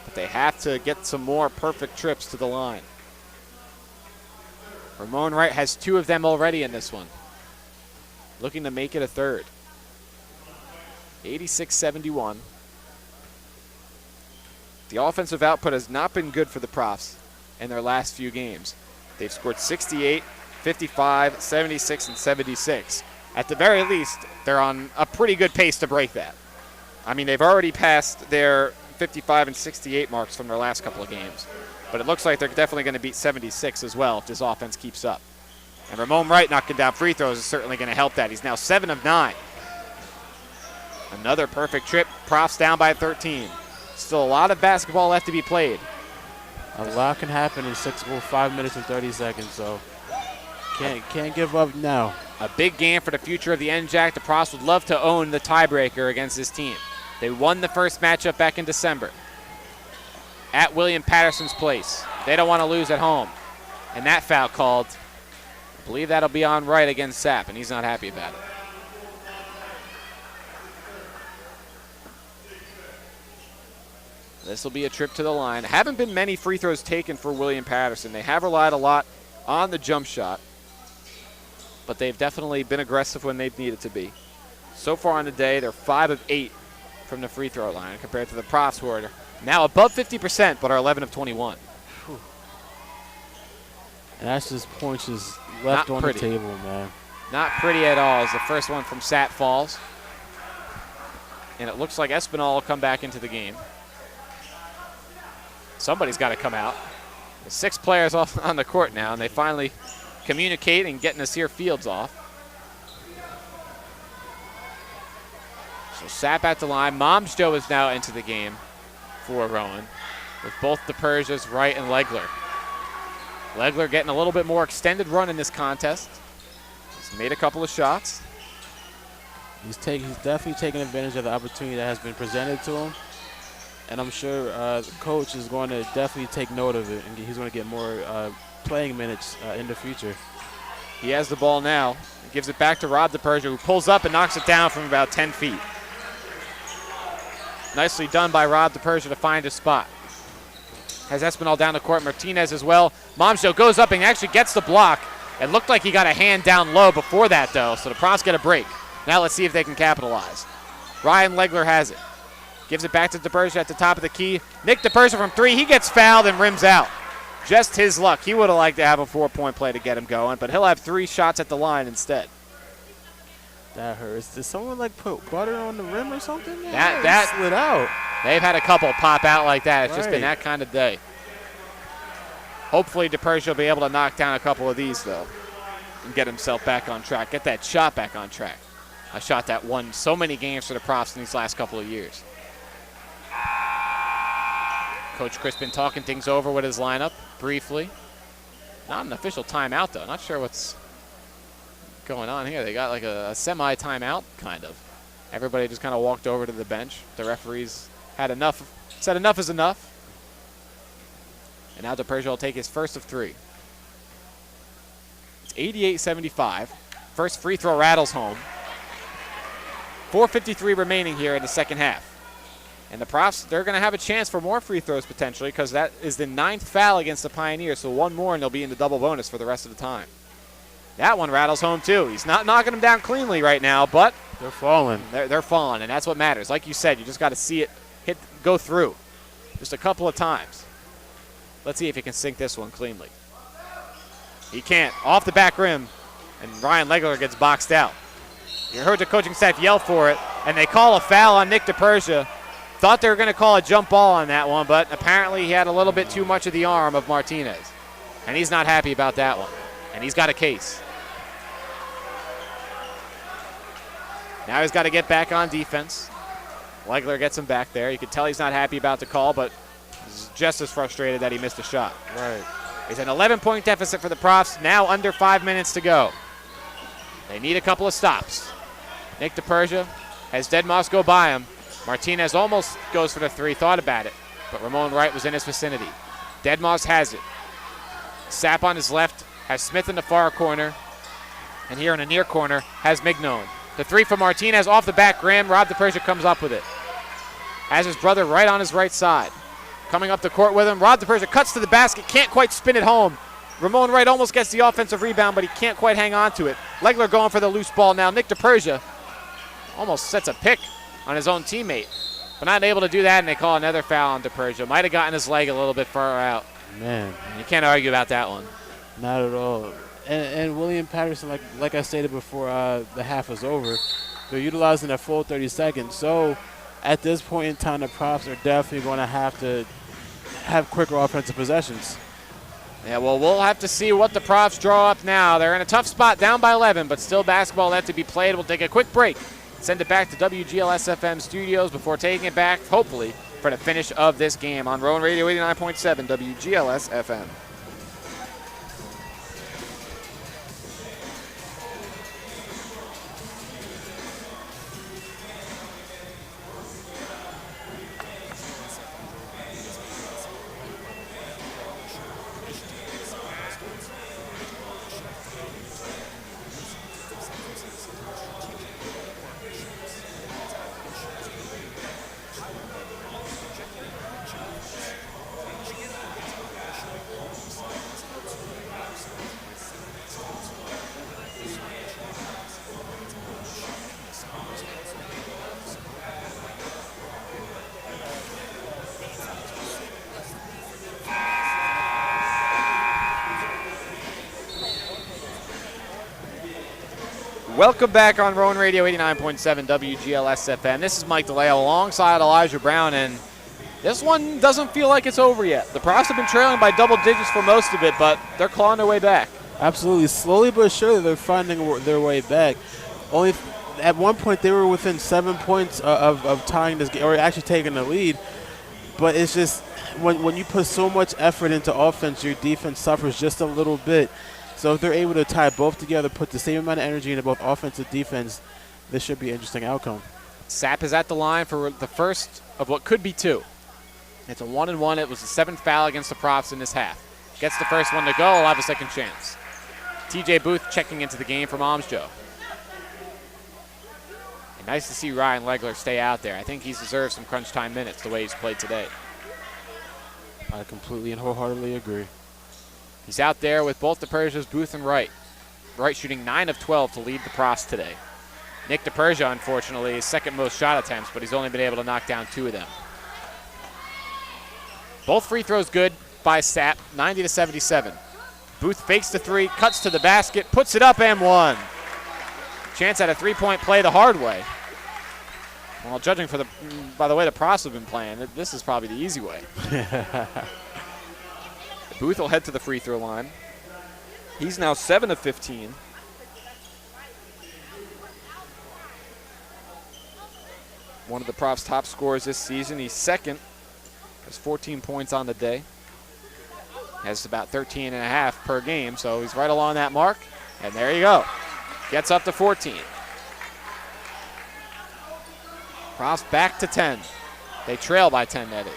but they have to get some more perfect trips to the line. Ramon Wright has 2 of them already in this one. Looking to make it a third. 86-71. The offensive output has not been good for the Profs in their last few games. They've scored 68, 55, 76, and 76. At the very least, they're on a pretty good pace to break that. I mean, they've already passed their 55 and 68 marks from their last couple of games. But it looks like they're definitely going to beat 76 as well if this offense keeps up. And Ramon Wright knocking down free throws is certainly going to help that. He's now 7 of 9. Another perfect trip. Profs down by 13. Still a lot of basketball left to be played. A lot can happen in 5 minutes and 30 seconds, so can't give up now. A big game for the future of the NJAC. The Profs would love to own the tiebreaker against this team. They won the first matchup back in December at William Patterson's place. They don't want to lose at home. And that foul called, I believe that'll be on Wright against Sapp, and he's not happy about it. This will be a trip to the line. Haven't been many free throws taken for William Patterson. They have relied a lot on the jump shot, but they've definitely been aggressive when they've needed to be. So far on the day, they're 5 of 8 from the free throw line compared to the Profs, who are now above 50%, but are 11 of 21. Whew. And that's just points just left on the table, man. Not pretty at all as the first one from Sapp falls. And it looks like Espinal will come back into the game. Somebody's got to come out. There's 6 players off on the court now, and they finally communicate and get Nasir Fields off. So Sapp at the line. Momsjo is now into the game for Rowan, with both the Persias, Wright and Legler. Legler getting a little bit more extended run in this contest. He's made a couple of shots. He's definitely taking advantage of the opportunity that has been presented to him. And I'm sure the coach is going to definitely take note of it, and he's going to get more playing minutes in the future. He has the ball now. He gives it back to Rob DePersia, who pulls up and knocks it down from about 10 feet. Nicely done by Rob DePersia to find a spot. Has Espinal down the court. Martinez as well. Momsjo goes up and actually gets the block. It looked like he got a hand down low before that, though, so the Profs get a break. Now let's see if they can capitalize. Ryan Legler has it. Gives it back to DePersia at the top of the key. Nick DePersia from 3. He gets fouled and rims out. Just his luck. He would have liked to have a 4-point play to get him going, but he'll have 3 shots at the line instead. That hurts. Did someone put butter on the rim or something? That slid out. They've had a couple pop out like that. It's just been that kind of day. Hopefully DePersia will be able to knock down a couple of these, though, and get himself back on track. Get that shot back on track. A shot that won so many games for the Profs in these last couple of years. Coach Crispin talking things over with his lineup briefly. Not an official timeout, though. Not sure what's going on here. They got like a semi-timeout, kind of. Everybody just kind of walked over to the bench. The referees had enough, said enough is enough. And now DePersia will take his first of 3. It's 88-75. First free throw rattles home. 4:53 remaining here in the second half. And the Profs, they're going to have a chance for more free throws potentially, because that is the 9th foul against the Pioneers. So one more and they'll be in the double bonus for the rest of the time. That one rattles home too. He's not knocking them down cleanly right now, but they're falling. They're falling, and that's what matters. Like you said, you just got to see it go through just a couple of times. Let's see if he can sink this one cleanly. He can't. Off the back rim, and Ryan Legler gets boxed out. You heard the coaching staff yell for it, and they call a foul on Nick DePersia. Thought they were going to call a jump ball on that one, but apparently he had a little bit too much of the arm of Martinez, and he's not happy about that one. and he's got a case. Now he's got to get back on defense. Legler gets him back there. You can tell he's not happy about the call, but he's just as frustrated that he missed a shot. Right. It's an 11-point deficit for the Profs, now under 5 minutes to go. They need a couple of stops. Nick DePersia has Deadmoss go by him. Martinez almost goes for the three, thought about it, but Ramon Wright was in his vicinity. Deadmoss has it. Sapp on his left, has Smith in the far corner, and here in the near corner has Mignon. The three from Martinez off the back rim. Rob DePersia comes up with it. Has his brother right on his right side. Coming up the court with him. Rob DePersia cuts to the basket, can't quite spin it home. Ramon Wright almost gets the offensive rebound, but he can't quite hang on to it. Legler going for the loose ball now. Nick DePersia almost sets a pick on his own teammate, but not able to do that, and they call another foul on DePersia. Might have gotten his leg a little bit far out. Man. You can't argue about that one. Not at all. And William Patterson, like I stated before the half was over, they're utilizing a full 30 seconds. So at this point in time, the Profs are definitely going to have quicker offensive possessions. Yeah, well, we'll have to see what the Profs draw up now. They're in a tough spot, down by 11, but still basketball left to be played. We'll take a quick break, send it back to WGLS-FM studios before taking it back, hopefully, for the finish of this game on Rowan Radio 89.7 WGLS-FM. Welcome back on Rowan Radio 89.7 WGLS-FM. This is Mike DeLeo alongside Elijah Brown, and this one doesn't feel like it's over yet. The Profs have been trailing by double digits for most of it, but they're clawing their way back. Absolutely. Slowly but surely they're finding their way back. Only at one point they were within 7 points of tying this game, or actually taking the lead. But it's just when you put so much effort into offense, your defense suffers just a little bit. So if they're able to tie both together, put the same amount of energy into both offense and defense, this should be an interesting outcome. Sapp is at the line for the first of what could be two. It's a 1-and-1. It was the seventh foul against the Profs in this half. Gets the first one to go. He'll have a second chance. TJ Booth checking into the game from Omsjo. And nice to see Ryan Legler stay out there. I think he's deserved some crunch time minutes the way he's played today. I completely and wholeheartedly agree. He's out there with both DePersia's Booth and Wright. Wright shooting 9 of 12 to lead the Profs today. Nick DePersia, unfortunately, his second most shot attempts, but he's only been able to knock down 2 of them. Both free throws good by Sapp, 90-77. Booth fakes the three, cuts to the basket, puts it up and one. Chance at a three-point play the hard way. Well, judging by the way the Profs have been playing, this is probably the easy way. Booth will head to the free throw line. He's now 7 of 15. One of the Profs' top scorers this season. He's second. Has 14 points on the day. Has about 13 and a half per game, so he's right along that mark. And there you go. Gets up to 14. Profs back to 10. They trail by 10, that is.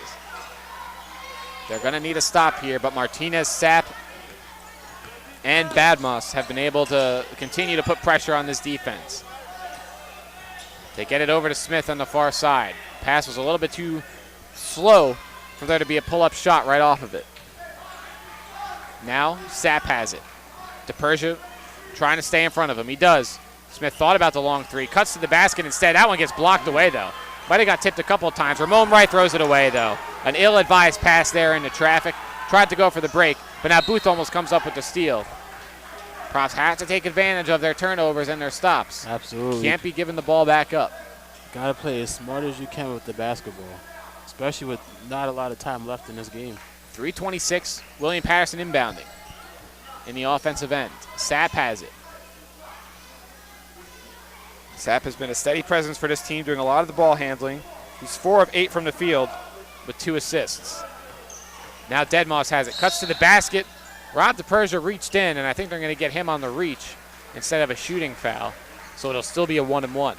They're going to need a stop here, but Martinez, Sapp, and Badmoss have been able to continue to put pressure on this defense. They get it over to Smith on the far side. Pass was a little bit too slow for there to be a pull-up shot right off of it. Now Sapp has it. DePersia trying to stay in front of him. He does. Smith thought about the long three. Cuts to the basket instead. That one gets blocked away, though. Might have got tipped a couple of times. Ramon Wright throws it away, though. An ill-advised pass there into traffic. Tried to go for the break, but now Booth almost comes up with the steal. Profs have to take advantage of their turnovers and their stops. Absolutely. Can't be giving the ball back up. Got to play as smart as you can with the basketball, especially with not a lot of time left in this game. 3:26, William Patterson inbounding. in the offensive end. Sapp has it. Sapp has been a steady presence for this team, doing a lot of the ball handling. He's 4 of 8 from the field with 2 assists. Now Deadmoss has it. Cuts to the basket. Rob DePersia reached in, and I think they're going to get him on the reach instead of a shooting foul. So it'll still be a 1-and-1.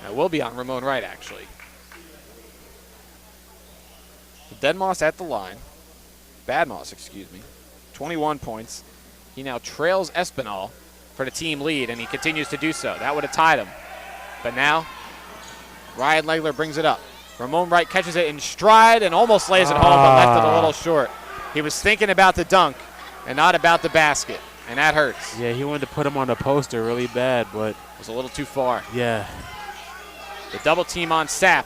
That will be on Ramon Wright, actually. Deadmoss at the line. Badmoss, excuse me. 21 points. He now trails Espinal for the team lead, and he continues to do so. That would have tied him. But now, Ryan Legler brings it up. Ramon Wright catches it in stride and almost lays it home, but left it a little short. He was thinking about the dunk and not about the basket, and that hurts. Yeah, he wanted to put him on the poster really bad, but it was a little too far. Yeah. The double team on Sapp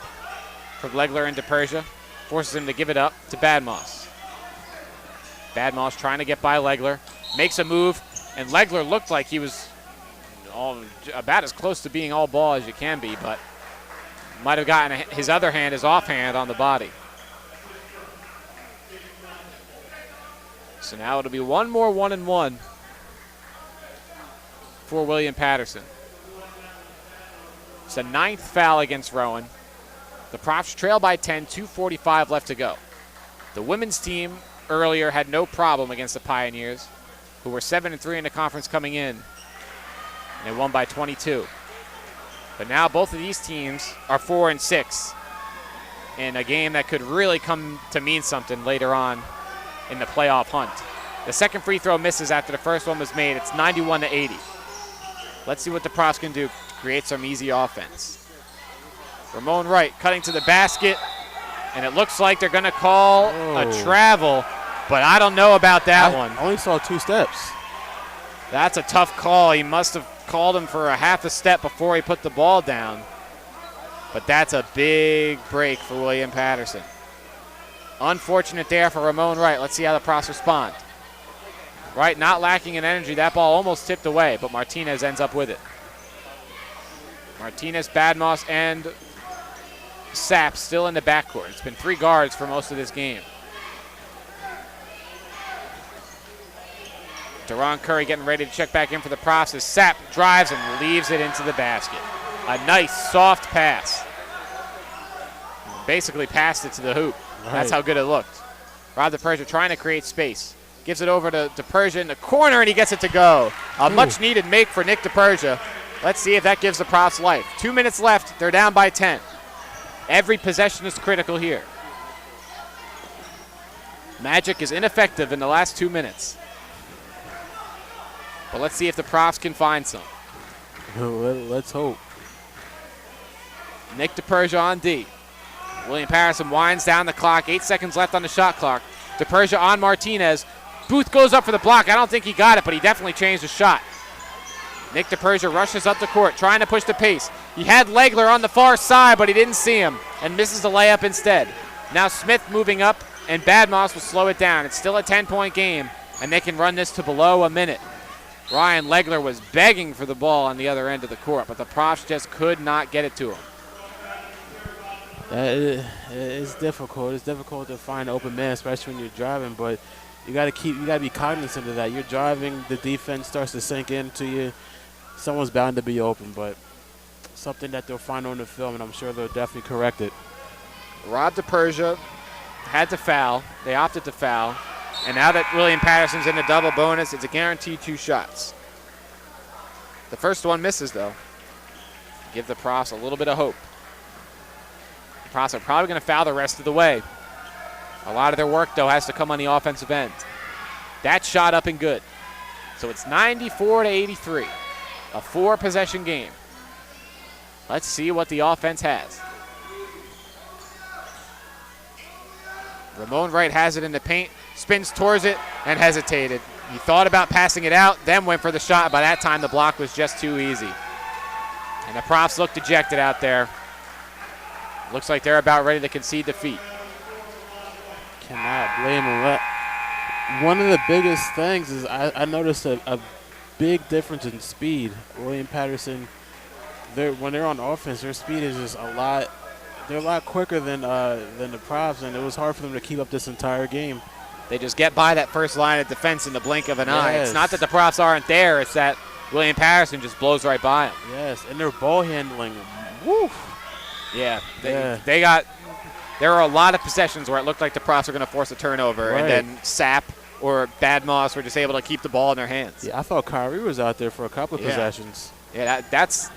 from Legler into Persia forces him to give it up to Badmoss. Badmoss trying to get by Legler, makes a move, and Legler looked like he was about as close to being all ball as you can be, but might have gotten his other hand, his offhand, on the body. So now it'll be one more 1-and-1 for William Patterson. It's the 9th foul against Rowan. The Profs trail by 10, 2:45 left to go. The women's team earlier had no problem against the Pioneers, who were 7-3 in the conference coming in, and they won by 22. But now both of these teams are 4-6 in a game that could really come to mean something later on in the playoff hunt. The second free throw misses after the first one was made. It's 91-80. Let's see what the Profs can do to create some easy offense. Ramon Wright cutting to the basket, and it looks like they're going to call a travel, but I don't know about that one. I only saw 2 steps. That's a tough call. He must have called him for a half a step before he put the ball down. But that's a big break for William Patterson. Unfortunate there for Ramon Wright. Let's see how the Profs respond. Wright not lacking in energy. That ball almost tipped away, but Martinez ends up with it. Martinez, Badmoss, and Sapp still in the backcourt. It's been 3 guards for most of this game. Deron Curry getting ready to check back in for the Profs as Sapp drives and leaves it into the basket. A nice, soft pass. Basically passed it to the hoop. Right. That's how good it looked. Rob DePersia trying to create space. Gives it over to DePersia in the corner, and he gets it to go. A much-needed make for Nick DePersia. Let's see if that gives the Profs life. 2 minutes left. They're down by 10. Every possession is critical here. Magic is ineffective in the last 2 minutes. But let's see if the Profs can find some. Let's hope. Nick DePersia on D. William Patterson winds down the clock. 8 seconds left on the shot clock. DePersia on Martinez. Booth goes up for the block. I don't think he got it, but he definitely changed the shot. Nick DePersia rushes up the court, trying to push the pace. He had Legler on the far side, but he didn't see him and misses the layup instead. Now Smith moving up, and Badmoss will slow it down. It's still a 10-point game, and they can run this to below a minute. Ryan Legler was begging for the ball on the other end of the court, but the Profs just could not get it to him. It's difficult. It's difficult to find an open man, especially when you're driving, but you got to be cognizant of that. You're driving, the defense starts to sink into you. Someone's bound to be open, but something that they'll find on the film, and I'm sure they'll definitely correct it. Rob DePersia had to foul. They opted to foul. And now that William Patterson's in the double bonus, it's a guaranteed 2 shots. The first one misses, though. Give the Profs a little bit of hope. The Profs are probably going to foul the rest of the way. A lot of their work, though, has to come on the offensive end. That shot up and good. So it's 94-83. A 4-possession game. Let's see what the offense has. Ramon Wright has it in the paint, spins towards it, and hesitated. He thought about passing it out, then went for the shot. By that time, the block was just too easy. And the Profs look dejected out there. Looks like they're about ready to concede defeat. Cannot blame him. One of the biggest things is I noticed a big difference in speed. William Patterson, when they're on offense, their speed is just a lot They're a lot quicker than the Profs, and it was hard for them to keep up this entire game. They just get by that first line of defense in the blink of an eye. It's Yes. not that the Profs aren't there. It's that William Patterson just blows right by them. Yes, and their ball handling, woo. Yeah, Yeah. they got. There were a lot of possessions where it looked like the Profs were going to force a turnover, Right. and then Sapp or Badmoss were just able to keep the ball in their hands. Yeah, I thought Kyrie was out there for a couple of possessions. Yeah, that's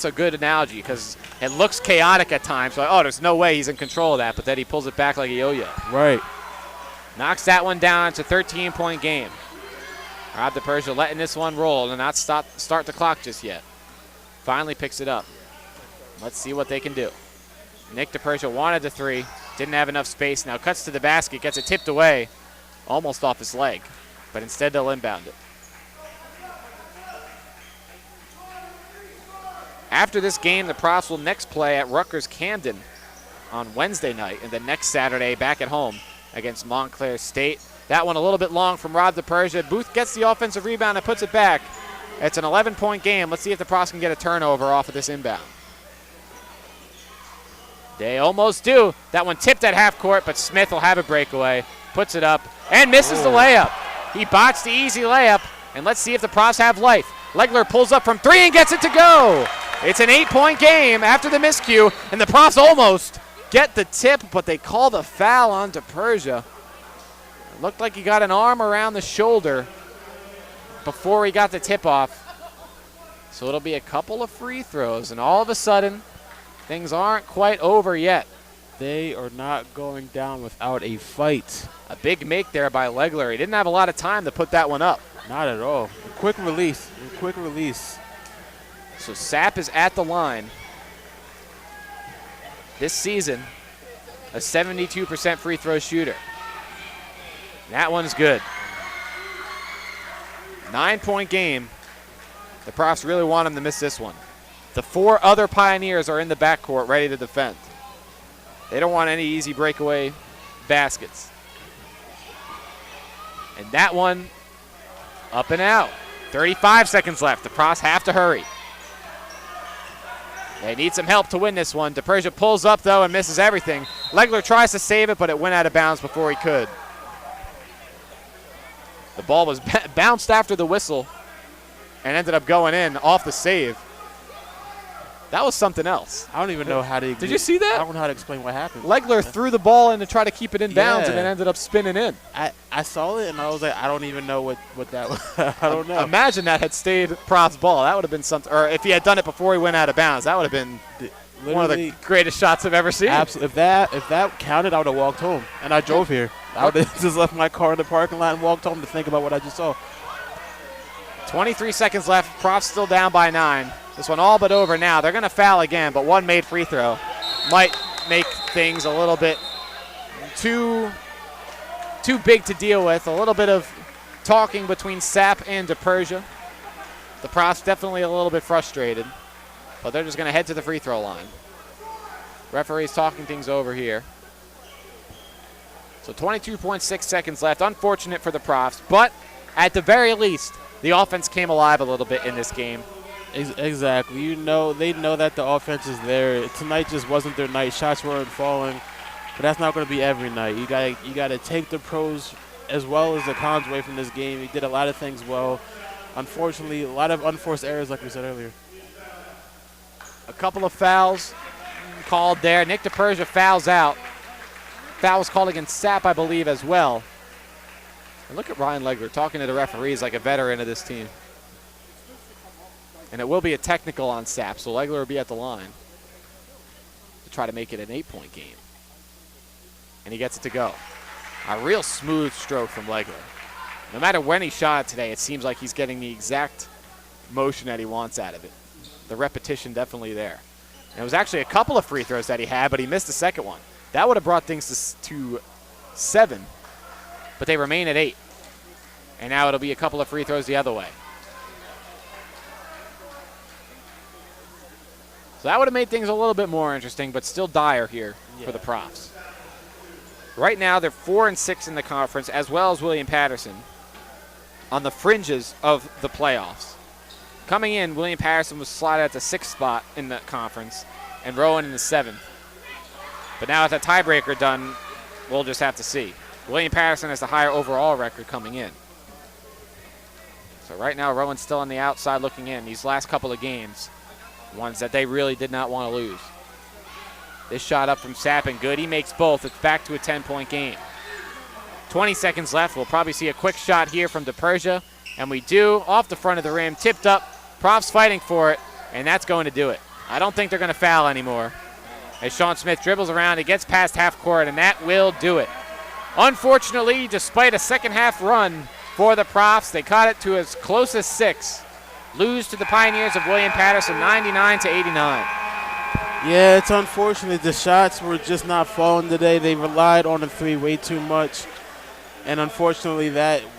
a good analogy because it looks chaotic at times. Like, oh, there's no way he's in control of that, but then he pulls it back like a yo-yo. Right. Knocks that one down. It's a 13-point game. Rob DePersia letting this one roll and not start the clock just yet. Finally picks it up. Let's see what they can do. Nick DePersia wanted the three. Didn't have enough space. Now cuts to the basket. Gets it tipped away. Almost off his leg. But instead they'll inbound it. After this game, the Profs will next play at Rutgers Camden on Wednesday night. And then next Saturday back at home against Montclair State. That one a little bit long from Rob DePersia. Booth gets the offensive rebound and puts it back. It's an 11-point game. Let's see if the Profs can get a turnover off of this inbound. They almost do. That one tipped at half court, but Smith will have a breakaway. Puts it up and misses the layup. He botched the easy layup. And let's see if the Profs have life. Legler pulls up from three and gets it to go. It's an 8-point game after the miscue, and the Profs almost get the tip, but they call the foul on DePersia. It looked like he got an arm around the shoulder before he got the tip off. So it'll be a couple of free throws, and all of a sudden, things aren't quite over yet. They are not going down without a fight. A big make there by Legler. He didn't have a lot of time to put that one up. Not at all. Quick release. Quick release. So Sapp is at the line. This season, a 72% free throw shooter. That one's good. 9-point game. The Profs really want him to miss this one. The four other Pioneers are in the backcourt ready to defend. They don't want any easy breakaway baskets. And that one, up and out. 35 seconds left. The Profs have to hurry. They need some help to win this one. DePersia pulls up, though, and misses everything. Legler tries to save it, but it went out of bounds before he could. The ball was bounced after the whistle and ended up going in off the save. That was something else. I don't even know how to. Did you see that? I don't know how to explain what happened. Legler threw the ball in to try to keep it in bounds, and Yeah. it ended up spinning in. I saw it and I was like, I don't even know what that was. I don't know. Imagine that had stayed Prof's ball. That would have been something. Or if he had done it before he went out of bounds, that would have been one of the greatest shots I've ever seen. Absolutely. If that counted, I would have walked home. And I drove here. I would have just left my car in the parking lot and walked home to think about what I just saw. 23 seconds left. Prof's still down by 9. This one all but over now. They're going to foul again, but one made free throw might make things a little bit too big to deal with. A little bit of talking between Sapp and DePersia. The Profs definitely a little bit frustrated, but they're just going to head to the free throw line. Referee's talking things over here. So 22.6 seconds left. Unfortunate for the Profs, but at the very least, the offense came alive a little bit in this game. Exactly. They know that the offense is there. Tonight just wasn't their night. Shots weren't falling, but that's not going to be every night. You got to take the pros as well as the cons away from this game. He did a lot of things well. Unfortunately, a lot of unforced errors, like we said earlier. A couple of fouls called there. Nick DePersia fouls out. Foul was called against Sapp, I believe, as well. And look at Ryan Legler talking to the referees like a veteran of this team. And it will be a technical on Sapp, so Legler will be at the line to try to make it an 8-point game. And he gets it to go. A real smooth stroke from Legler. No matter when he shot it today, it seems like he's getting the exact motion that he wants out of it. The repetition definitely there. And it was actually a couple of free throws that he had, but he missed the second one. That would have brought things to 7, but they remain at 8. And now it'll be a couple of free throws the other way. So that would have made things a little bit more interesting, but still dire here for the Profs. Right now, they're 4-6 in the conference, as well as William Patterson, on the fringes of the playoffs. Coming in, William Patterson was slotted at the 6th spot in the conference, and Rowan in the 7th. But now with the tiebreaker done, we'll just have to see. William Patterson has the higher overall record coming in. So right now, Rowan's still on the outside looking in. These last couple of games, ones that they really did not want to lose. This shot up from Sapp and good. He makes both. It's back to a 10-point game. 20 seconds left. We'll probably see a quick shot here from DePersia. And we do, off the front of the rim, tipped up. Prof's fighting for it, and that's going to do it. I don't think they're going to foul anymore. As Sean Smith dribbles around, he gets past half court, and that will do it. Unfortunately, despite a second half run for the Profs, they caught it to as close as 6. Lose to the Pioneers of William Patterson, 99-89. Yeah, it's unfortunate. The shots were just not falling today. They relied on the three way too much. And unfortunately, that